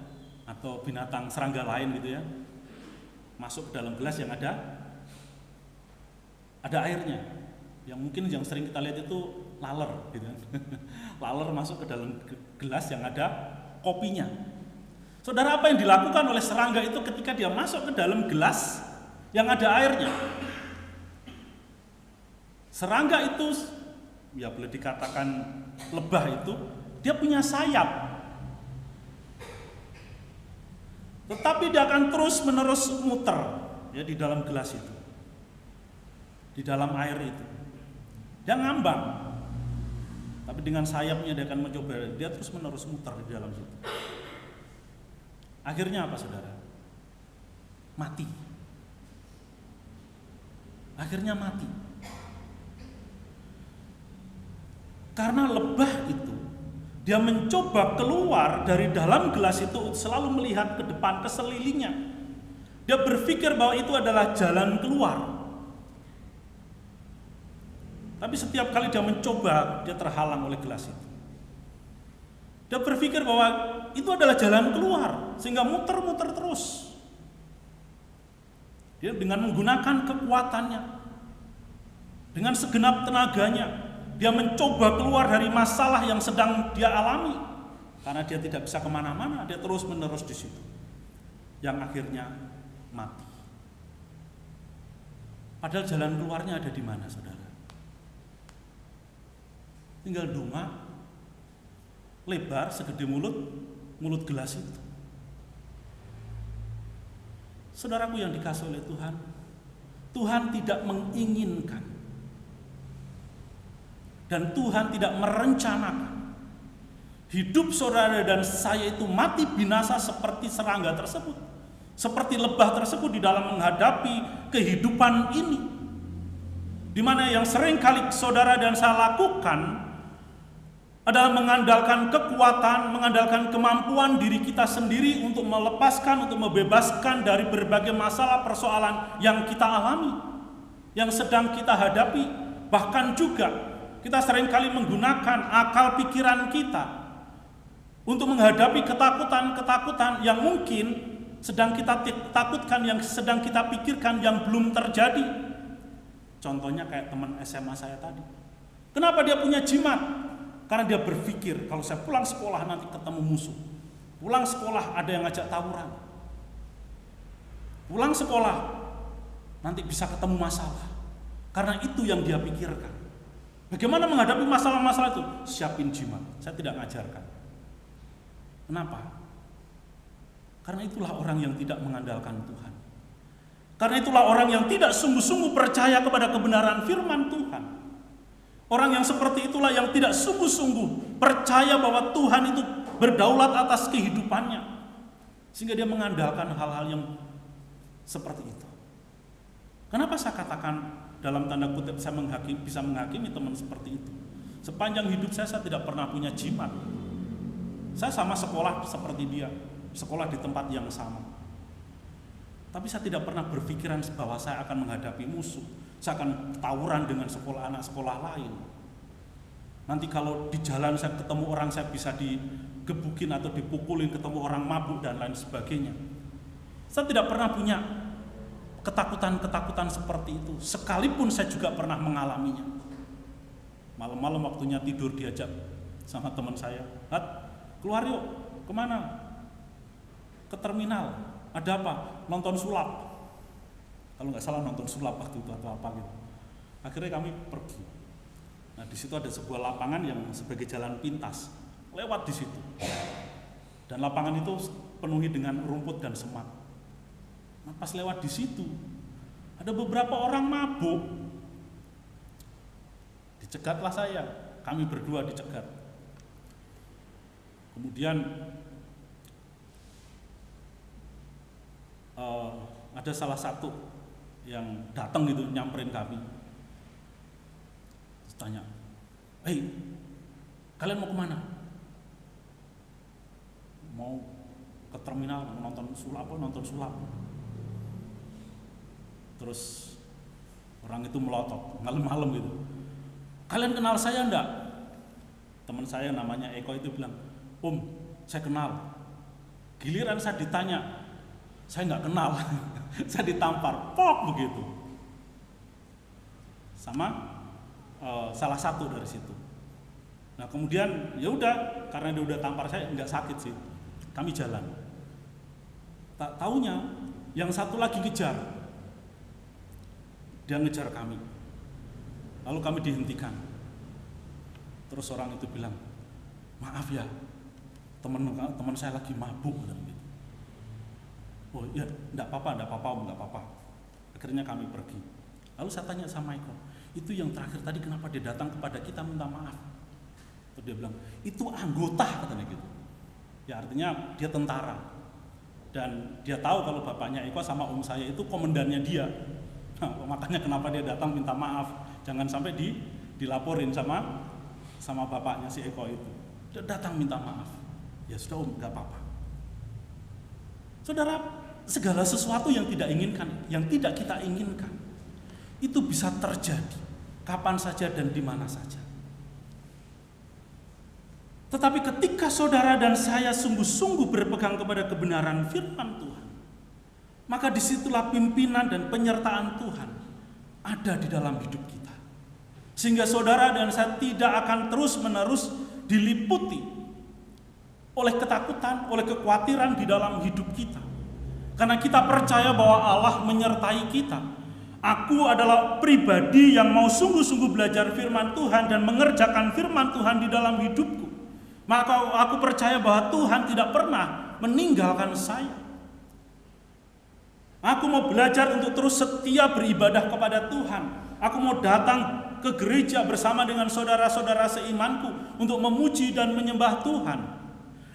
atau binatang serangga lain gitu ya, masuk ke dalam gelas yang ada airnya. Yang mungkin yang sering kita lihat itu laler gitu kan. Laler masuk ke dalam gelas yang ada kopinya. Saudara, apa yang dilakukan oleh serangga itu ketika dia masuk ke dalam gelas yang ada airnya? Serangga itu, ya boleh dikatakan lebah itu, dia punya sayap. Tetapi dia akan terus-menerus muter ya di dalam gelas itu, di dalam air itu. Dia ngambang, tapi dengan sayapnya dia akan mencoba, dia terus menerus muter di dalam situ. Akhirnya apa saudara? Mati. Akhirnya mati. Karena lebah itu, dia mencoba keluar dari dalam gelas itu selalu melihat ke depan, ke sekelilingnya. Dia berpikir bahwa itu adalah jalan keluar. Tapi setiap kali dia mencoba, dia terhalang oleh gelas itu. Dia berpikir bahwa itu adalah jalan keluar, sehingga muter-muter terus. Dia dengan menggunakan kekuatannya, dengan segenap tenaganya, dia mencoba keluar dari masalah yang sedang dia alami. Karena dia tidak bisa kemana-mana, dia terus-menerus di situ. Yang akhirnya mati. Padahal jalan keluarnya ada di mana, saudara? Tinggal dunga lebar segede mulut gelas itu. Saudaraku yang dikasihi oleh Tuhan, Tuhan tidak menginginkan dan Tuhan tidak merencanakan hidup saudara dan saya itu mati binasa seperti serangga tersebut, seperti lebah tersebut di dalam menghadapi kehidupan ini, di mana yang sering kali saudara dan saya lakukan adalah mengandalkan kekuatan, mengandalkan kemampuan diri kita sendiri untuk melepaskan, untuk membebaskan dari berbagai masalah persoalan yang kita alami, yang sedang kita hadapi. Bahkan juga kita seringkali menggunakan akal pikiran kita untuk menghadapi ketakutan-ketakutan yang mungkin sedang kita takutkan, yang sedang kita pikirkan, yang belum terjadi. Contohnya kayak teman SMA saya tadi. Kenapa dia punya jimat? Karena dia berpikir, kalau saya pulang sekolah nanti ketemu musuh. Pulang sekolah ada yang ngajak tawuran. Pulang sekolah, nanti bisa ketemu masalah. Karena itu yang dia pikirkan. Bagaimana menghadapi masalah-masalah itu? Siapin jimat. Saya tidak ngajarkan. Kenapa? Karena itulah orang yang tidak mengandalkan Tuhan. Karena itulah orang yang tidak sungguh-sungguh percaya kepada kebenaran firman Tuhan. Orang yang seperti itulah yang tidak sungguh-sungguh percaya bahwa Tuhan itu berdaulat atas kehidupannya. Sehingga dia mengandalkan hal-hal yang seperti itu. Kenapa saya katakan dalam tanda kutip saya bisa menghakimi teman seperti itu? Sepanjang hidup saya tidak pernah punya jimat. Saya sama sekolah seperti dia, sekolah di tempat yang sama. Tapi saya tidak pernah berpikiran bahwa saya akan menghadapi musuh. Saya akan tawuran dengan anak sekolah lain. Nanti kalau di jalan saya ketemu orang, saya bisa digebukin atau dipukulin, ketemu orang mabuk dan lain sebagainya. Saya tidak pernah punya ketakutan-ketakutan seperti itu. Sekalipun saya juga pernah mengalaminya. Malam-malam waktunya tidur diajak sama teman saya, "Hat, keluar yuk, kemana?" "Ke terminal." "Ada apa?" "Nonton sulap." Kalau nggak salah nonton sulap waktu itu atau apa gitu. Akhirnya kami pergi. Nah, di situ ada sebuah lapangan yang sebagai jalan pintas. Lewat di situ. Dan lapangan itu penuhi dengan rumput dan semak. Nah, pas lewat di situ, ada beberapa orang mabuk. Dicegatlah saya, kami berdua dicegat. Kemudian ada salah satu yang datang gitu nyamperin kami. Terus tanya, "Hei, kalian mau kemana?" "Mau ke terminal, mau nonton sulap." Terus orang itu melotot, malam-malam gitu. "Kalian kenal saya enggak?" Teman saya namanya Eko itu bilang, "Om, saya kenal." Giliran saya ditanya, saya nggak kenal. Saya ditampar, pok begitu. Sama salah satu dari situ. Nah kemudian ya udah, karena dia udah tampar saya, nggak sakit sih. Kami jalan. Tak taunya yang satu lagi ngejar. Dia ngejar kami. Lalu kami dihentikan. Terus orang itu bilang, "Maaf ya, teman saya lagi mabuk." Gitu. "Oh ya, enggak apa-apa, Om, enggak apa-apa." Akhirnya kami pergi. Lalu saya tanya sama Eko, "Itu yang terakhir tadi kenapa dia datang kepada kita minta maaf?" Terus dia bilang, "Itu anggota," katanya gitu. Ya artinya dia tentara. Dan dia tahu kalau bapaknya Eko sama om saya itu komandannya dia. Nah, makanya kenapa dia datang minta maaf. Jangan sampai dilaporin sama bapaknya si Eko itu. Dia datang minta maaf. "Ya sudah Om, enggak apa-apa." Saudara, segala sesuatu yang tidak kita inginkan, itu bisa terjadi kapan saja dan di mana saja. Tetapi ketika saudara dan saya sungguh-sungguh berpegang kepada kebenaran firman Tuhan, maka disitulah pimpinan dan penyertaan Tuhan ada di dalam hidup kita. Sehingga saudara dan saya tidak akan terus-menerus diliputi oleh ketakutan, oleh kekhawatiran di dalam hidup kita. Karena kita percaya bahwa Allah menyertai kita. Aku adalah pribadi yang mau sungguh-sungguh belajar firman Tuhan dan mengerjakan firman Tuhan di dalam hidupku. Maka aku percaya bahwa Tuhan tidak pernah meninggalkan saya. Aku mau belajar untuk terus setia beribadah kepada Tuhan. Aku mau datang ke gereja bersama dengan saudara-saudara seimanku untuk memuji dan menyembah Tuhan.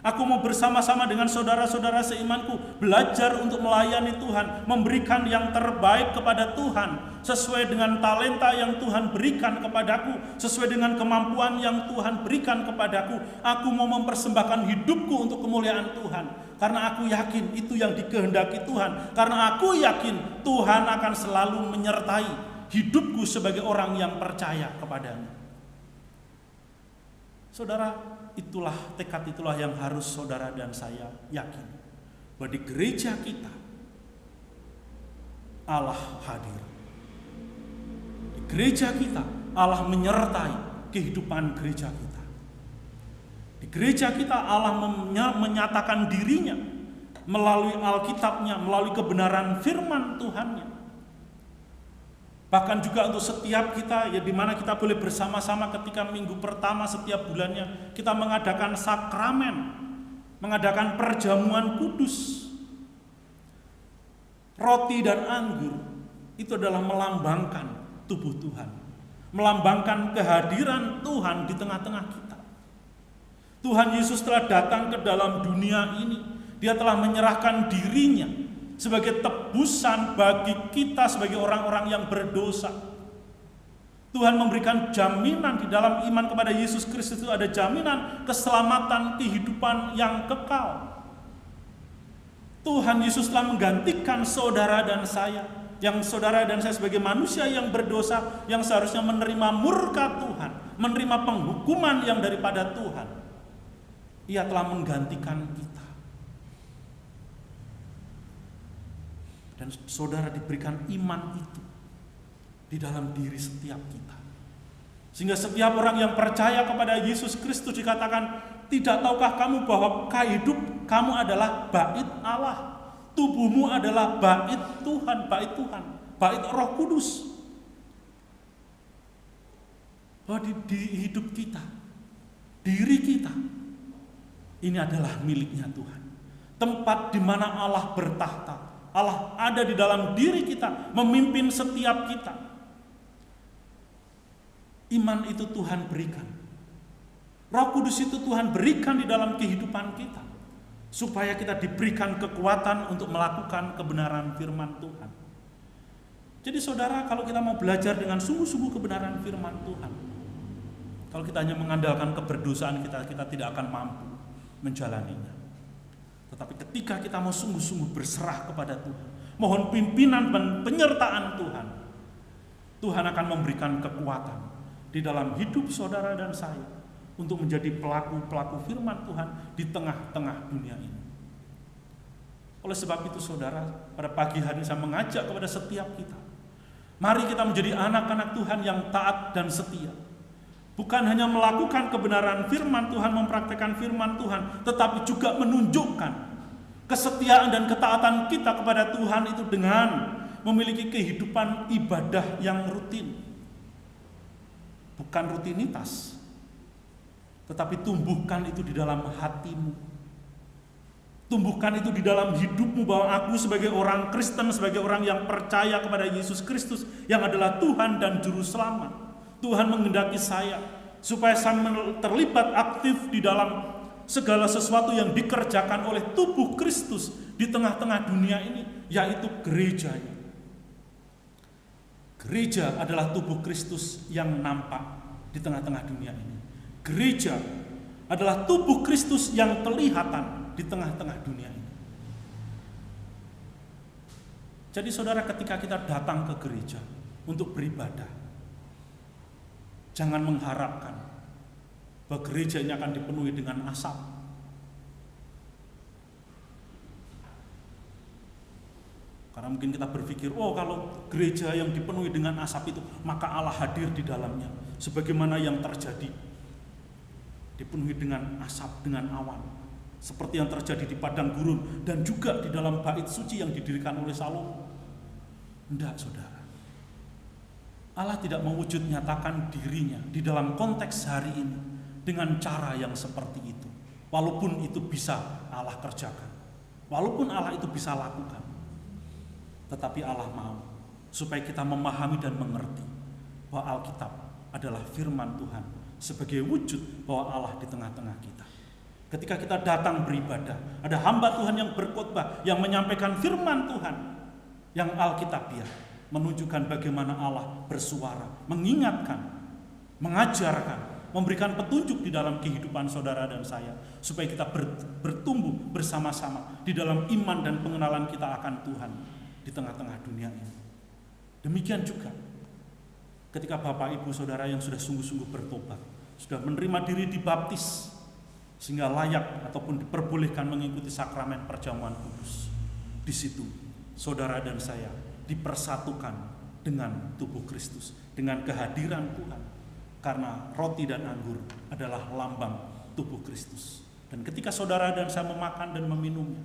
Aku mau bersama-sama dengan saudara-saudara seimanku belajar untuk melayani Tuhan, memberikan yang terbaik kepada Tuhan, sesuai dengan talenta yang Tuhan berikan kepadaku, sesuai dengan kemampuan yang Tuhan berikan kepadaku. Aku mau mempersembahkan hidupku untuk kemuliaan Tuhan, karena aku yakin itu yang dikehendaki Tuhan, karena aku yakin Tuhan akan selalu menyertai hidupku sebagai orang yang percaya kepadanya. Saudara, tekad itulah yang harus saudara dan saya yakin, bahwa di gereja kita Allah hadir. Di gereja kita Allah menyertai kehidupan gereja kita. Di gereja kita Allah menyatakan dirinya melalui Alkitabnya, melalui kebenaran firman Tuhannya. Bahkan juga untuk setiap kita, ya di mana kita boleh bersama-sama ketika minggu pertama setiap bulannya kita mengadakan sakramen, mengadakan perjamuan kudus. Roti dan anggur itu adalah melambangkan tubuh Tuhan, melambangkan kehadiran Tuhan di tengah-tengah kita. Tuhan Yesus telah datang ke dalam dunia ini. Dia telah menyerahkan dirinya sebagai tebusan bagi kita sebagai orang-orang yang berdosa. Tuhan memberikan jaminan di dalam iman kepada Yesus Kristus, itu ada jaminan keselamatan, kehidupan yang kekal. Tuhan Yesus telah menggantikan saudara dan saya, yang saudara dan saya sebagai manusia yang berdosa, yang seharusnya menerima murka Tuhan, menerima penghukuman yang daripada Tuhan. Ia telah menggantikan kita. Dan saudara diberikan iman itu di dalam diri setiap kita. Sehingga setiap orang yang percaya kepada Yesus Kristus dikatakan, tidak tahukah kamu bahwa hidup kamu adalah bait Allah, tubuhmu adalah bait Tuhan, bait Roh Kudus. Bahwa di hidup kita, diri kita, ini adalah miliknya Tuhan. Tempat di mana Allah bertahta. Allah ada di dalam diri kita, memimpin setiap kita. Iman itu Tuhan berikan. Roh Kudus itu Tuhan berikan di dalam kehidupan kita, supaya kita diberikan kekuatan untuk melakukan kebenaran firman Tuhan. Jadi saudara, kalau kita mau belajar dengan sungguh-sungguh kebenaran firman Tuhan, kalau kita hanya mengandalkan keberdosaan kita tidak akan mampu menjalaninya. Tetapi ketika kita mau sungguh-sungguh berserah kepada Tuhan, mohon pimpinan dan penyertaan Tuhan, Tuhan akan memberikan kekuatan di dalam hidup saudara dan saya untuk menjadi pelaku-pelaku firman Tuhan di tengah-tengah dunia ini. Oleh sebab itu saudara, pada pagi hari saya mengajak kepada setiap kita, mari kita menjadi anak-anak Tuhan yang taat dan setia. Bukan hanya melakukan kebenaran firman Tuhan, mempraktikkan firman Tuhan, tetapi juga menunjukkan kesetiaan dan ketaatan kita kepada Tuhan itu dengan memiliki kehidupan ibadah yang rutin. Bukan rutinitas, tetapi tumbuhkan itu di dalam hatimu. Tumbuhkan itu di dalam hidupmu, bahwa aku sebagai orang Kristen, sebagai orang yang percaya kepada Yesus Kristus yang adalah Tuhan dan Juru Selamat. Tuhan menghendaki saya supaya saya terlibat aktif di dalam segala sesuatu yang dikerjakan oleh tubuh Kristus di tengah-tengah dunia ini, yaitu gerejanya. Gereja adalah tubuh Kristus yang nampak di tengah-tengah dunia ini. Gereja adalah tubuh Kristus yang kelihatan di tengah-tengah dunia ini. Jadi saudara, ketika kita datang ke gereja untuk beribadah, jangan mengharapkan bahwa gereja ini akan dipenuhi dengan asap. Karena mungkin kita berpikir, oh kalau gereja yang dipenuhi dengan asap itu, maka Allah hadir di dalamnya. Sebagaimana yang terjadi, dipenuhi dengan asap, dengan awan. Seperti yang terjadi di padang gurun dan juga di dalam bait suci yang didirikan oleh Salomo. Tidak, saudara. Allah tidak mewujud nyatakan dirinya di dalam konteks hari ini dengan cara yang seperti itu. Walaupun itu bisa Allah kerjakan, walaupun Allah itu bisa lakukan, tetapi Allah mau supaya kita memahami dan mengerti bahwa Alkitab adalah firman Tuhan sebagai wujud bahwa Allah di tengah-tengah kita. Ketika kita datang beribadah, ada hamba Tuhan yang berkhotbah, yang menyampaikan firman Tuhan yang Alkitabiah, menunjukkan bagaimana Allah bersuara, mengingatkan, mengajarkan, memberikan petunjuk di dalam kehidupan saudara dan saya, supaya kita bertumbuh bersama-sama di dalam iman dan pengenalan kita akan Tuhan di tengah-tengah dunia ini. Demikian juga ketika Bapak Ibu Saudara yang sudah sungguh-sungguh bertobat, sudah menerima diri dibaptis, sehingga layak ataupun diperbolehkan mengikuti sakramen perjamuan kudus. Di situ saudara dan saya dipersatukan dengan tubuh Kristus, dengan kehadiran Tuhan. Karena roti dan anggur adalah lambang tubuh Kristus. Dan ketika saudara dan saya memakan dan meminumnya,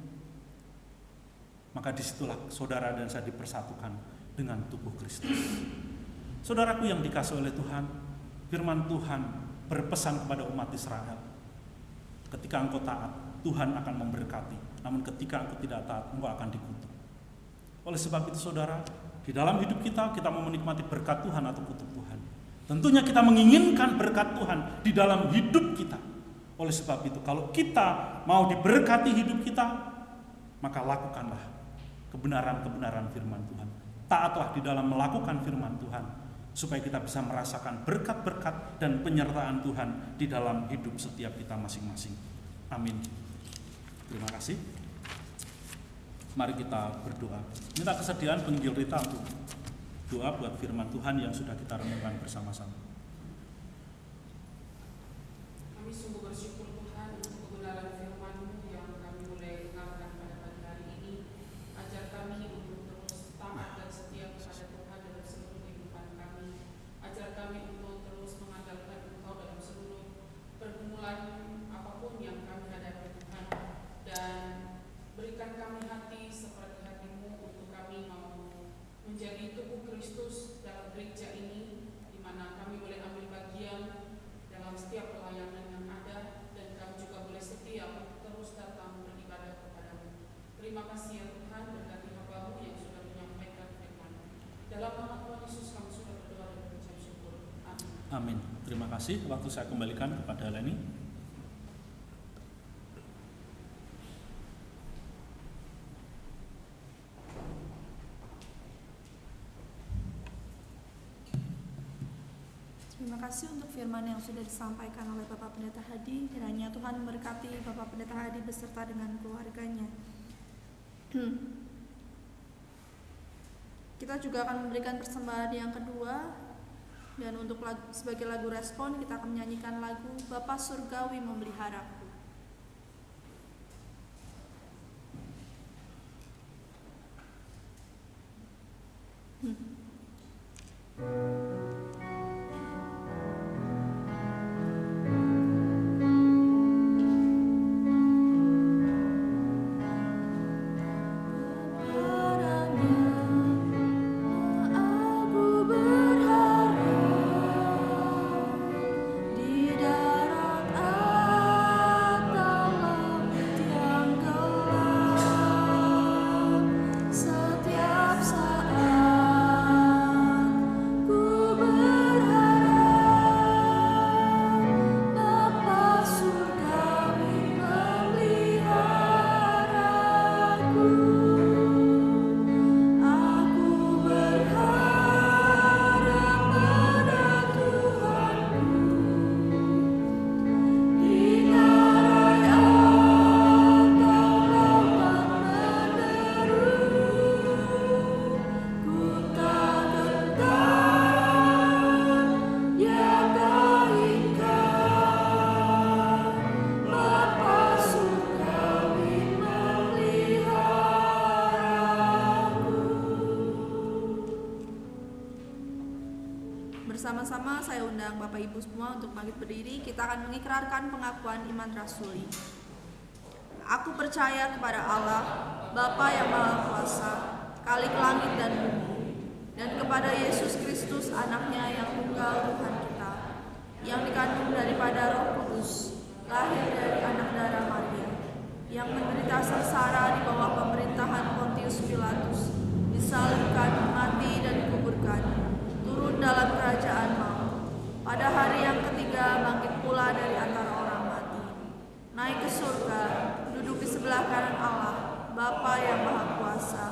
maka disitulah saudara dan saya dipersatukan dengan tubuh Kristus. Saudaraku yang dikasihi oleh Tuhan, firman Tuhan berpesan kepada umat Israel, ketika engkau taat, Tuhan akan memberkati, namun ketika engkau tidak taat, engkau akan dikutuk. Oleh sebab itu saudara, di dalam hidup kita mau menikmati berkat Tuhan atau kutuk Tuhan. Tentunya kita menginginkan berkat Tuhan di dalam hidup kita. Oleh sebab itu, kalau kita mau diberkati hidup kita, maka lakukanlah kebenaran-kebenaran firman Tuhan. Taatlah di dalam melakukan firman Tuhan, supaya kita bisa merasakan berkat-berkat dan penyertaan Tuhan di dalam hidup setiap kita masing-masing. Amin. Terima kasih. Mari kita berdoa. Minta kesediaan penginjil Rita untuk doa buat firman Tuhan yang sudah kita renungkan bersama-sama. Kami sungguh bersyukur Tuhan untuk kebenaran firman-Mu yang kami boleh dengarkan pada pagi hari ini. Ajar kami untuk terus taat dan setia kepada Tuhan dalam seluruh kehidupan kami. Ajar kami untuk terus mengandalkan Engkau dalam seluruh pergumulan apapun yang kami hadapi Tuhan. Dan berikan kami hati seperti hati-Mu untuk kami mau menjadi tubuh Kristus dalam gereja ini, di mana kami boleh ambil bagian dalam setiap pelayanan yang ada, dan kami juga boleh setia terus datang beribadah kepada-Mu. Terima kasih ya Tuhan, berkati hamba-Mu yang sudah menyampaikan firman-Mu. Dalam nama Tuhan Yesus kami sudah berdoa dan mengucap syukur. Amin. Amin. Terima kasih. Waktu saya kembalikan kepada Leni. Terima kasih untuk firman yang sudah disampaikan oleh Bapak Pendeta Hadi. Kiranya Tuhan memberkati Bapak Pendeta Hadi beserta dengan keluarganya. Kita juga akan memberikan persembahan yang kedua, dan untuk sebagai lagu respon kita akan menyanyikan lagu Bapa Surgawi Memeliharaku. Bersama-sama saya undang Bapak Ibu semua untuk bangkit berdiri. Kita akan mengikrarkan pengakuan iman rasuli. Aku percaya kepada Allah, Bapa yang Maha Kuasa, Khalik langit dan bumi, dan kepada Yesus Kristus anaknya yang tunggal Tuhan kita, yang dikandung daripada Roh Kudus, lahir dari anak darah Maria, yang menderita sengsara di bawah pemerintahan Pontius Pilatus, disalibkan, mati dan dikuburkan, turun dalam kerajaan maut, pada hari yang ketiga bangkit pula dari antara orang mati, naik ke surga, duduk di sebelah kanan Allah, Bapa yang Maha Kuasa,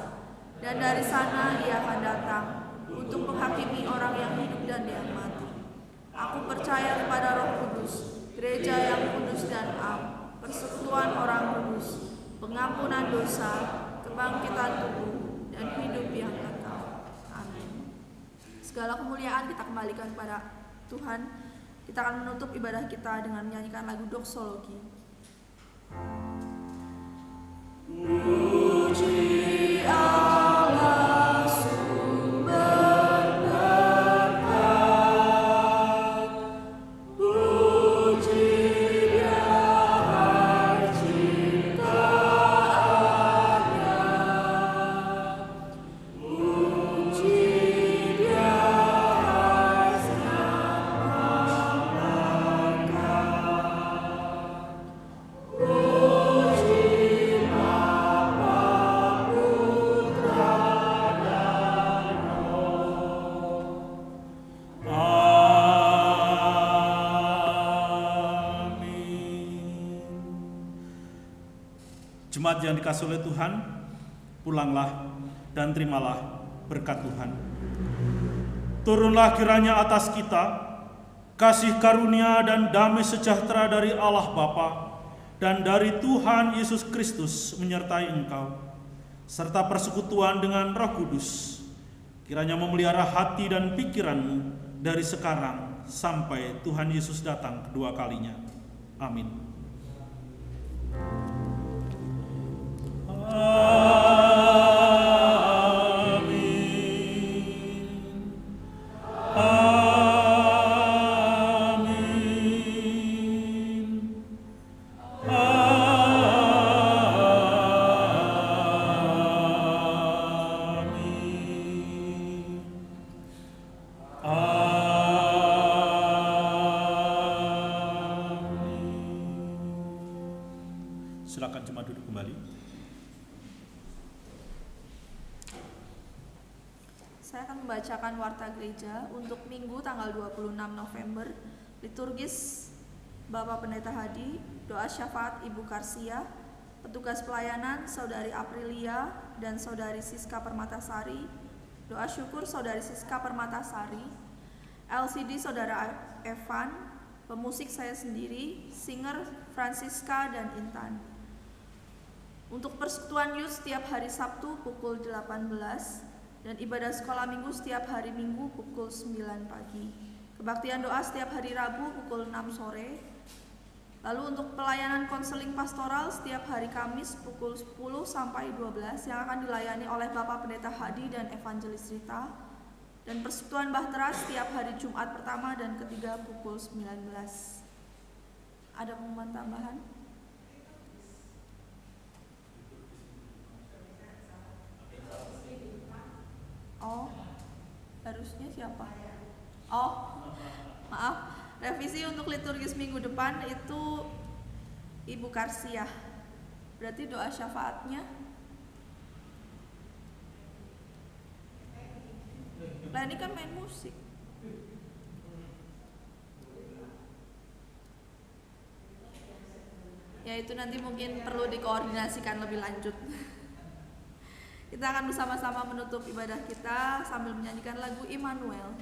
dan dari sana Ia akan datang untuk menghakimi orang yang hidup dan yang mati. Aku percaya kepada Roh Kudus, gereja yang kudus dan am, persekutuan orang kudus, pengampunan dosa, kebangkitan tubuh, dan hidup yang kekal. Amin. Segala kemuliaan kita kembalikan kepada Tuhan. Kita akan menutup ibadah kita dengan menyanyikan lagu doksologi. Puji Allah sumber berkat, puji Dia ciptaannya, Jemaat yang dikasihi oleh Tuhan, pulanglah dan terimalah berkat Tuhan. Turunlah kiranya atas kita kasih karunia dan damai sejahtera dari Allah Bapa dan dari Tuhan Yesus Kristus menyertai engkau, serta persekutuan dengan Roh Kudus, kiranya memelihara hati dan pikiranmu dari sekarang sampai Tuhan Yesus datang kedua kalinya. Amin. Silakan jemaat duduk kembali. Saya akan membacakan warta gereja untuk Minggu tanggal 26 November, liturgis Bapak Pendeta Hadi, doa syafaat Ibu Karsia, petugas pelayanan Saudari Aprilia dan Saudari Siska Permatasari, doa syukur Saudari Siska Permatasari, LCD Saudara Evan, pemusik saya sendiri, singer Francisca dan Intan. Untuk persekutuan youth setiap hari Sabtu pukul 18 dan ibadah sekolah minggu setiap hari Minggu pukul 9 pagi. Kebaktian doa setiap hari Rabu pukul 6 sore. Lalu untuk pelayanan konseling pastoral setiap hari Kamis pukul 10 sampai 12 yang akan dilayani oleh Bapak Pendeta Hadi dan Evangelis Rita. Dan persekutuan Bahtera setiap hari Jumat pertama dan ketiga pukul 19. Ada pengumuman tambahan? Oh, harusnya siapa? Oh, maaf. Revisi untuk liturgis minggu depan itu Ibu Karsia. Berarti doa syafaatnya. Lah ini kan main musik. Ya itu nanti mungkin perlu dikoordinasikan lebih lanjut. Kita akan bersama-sama menutup ibadah kita sambil menyanyikan lagu Immanuel.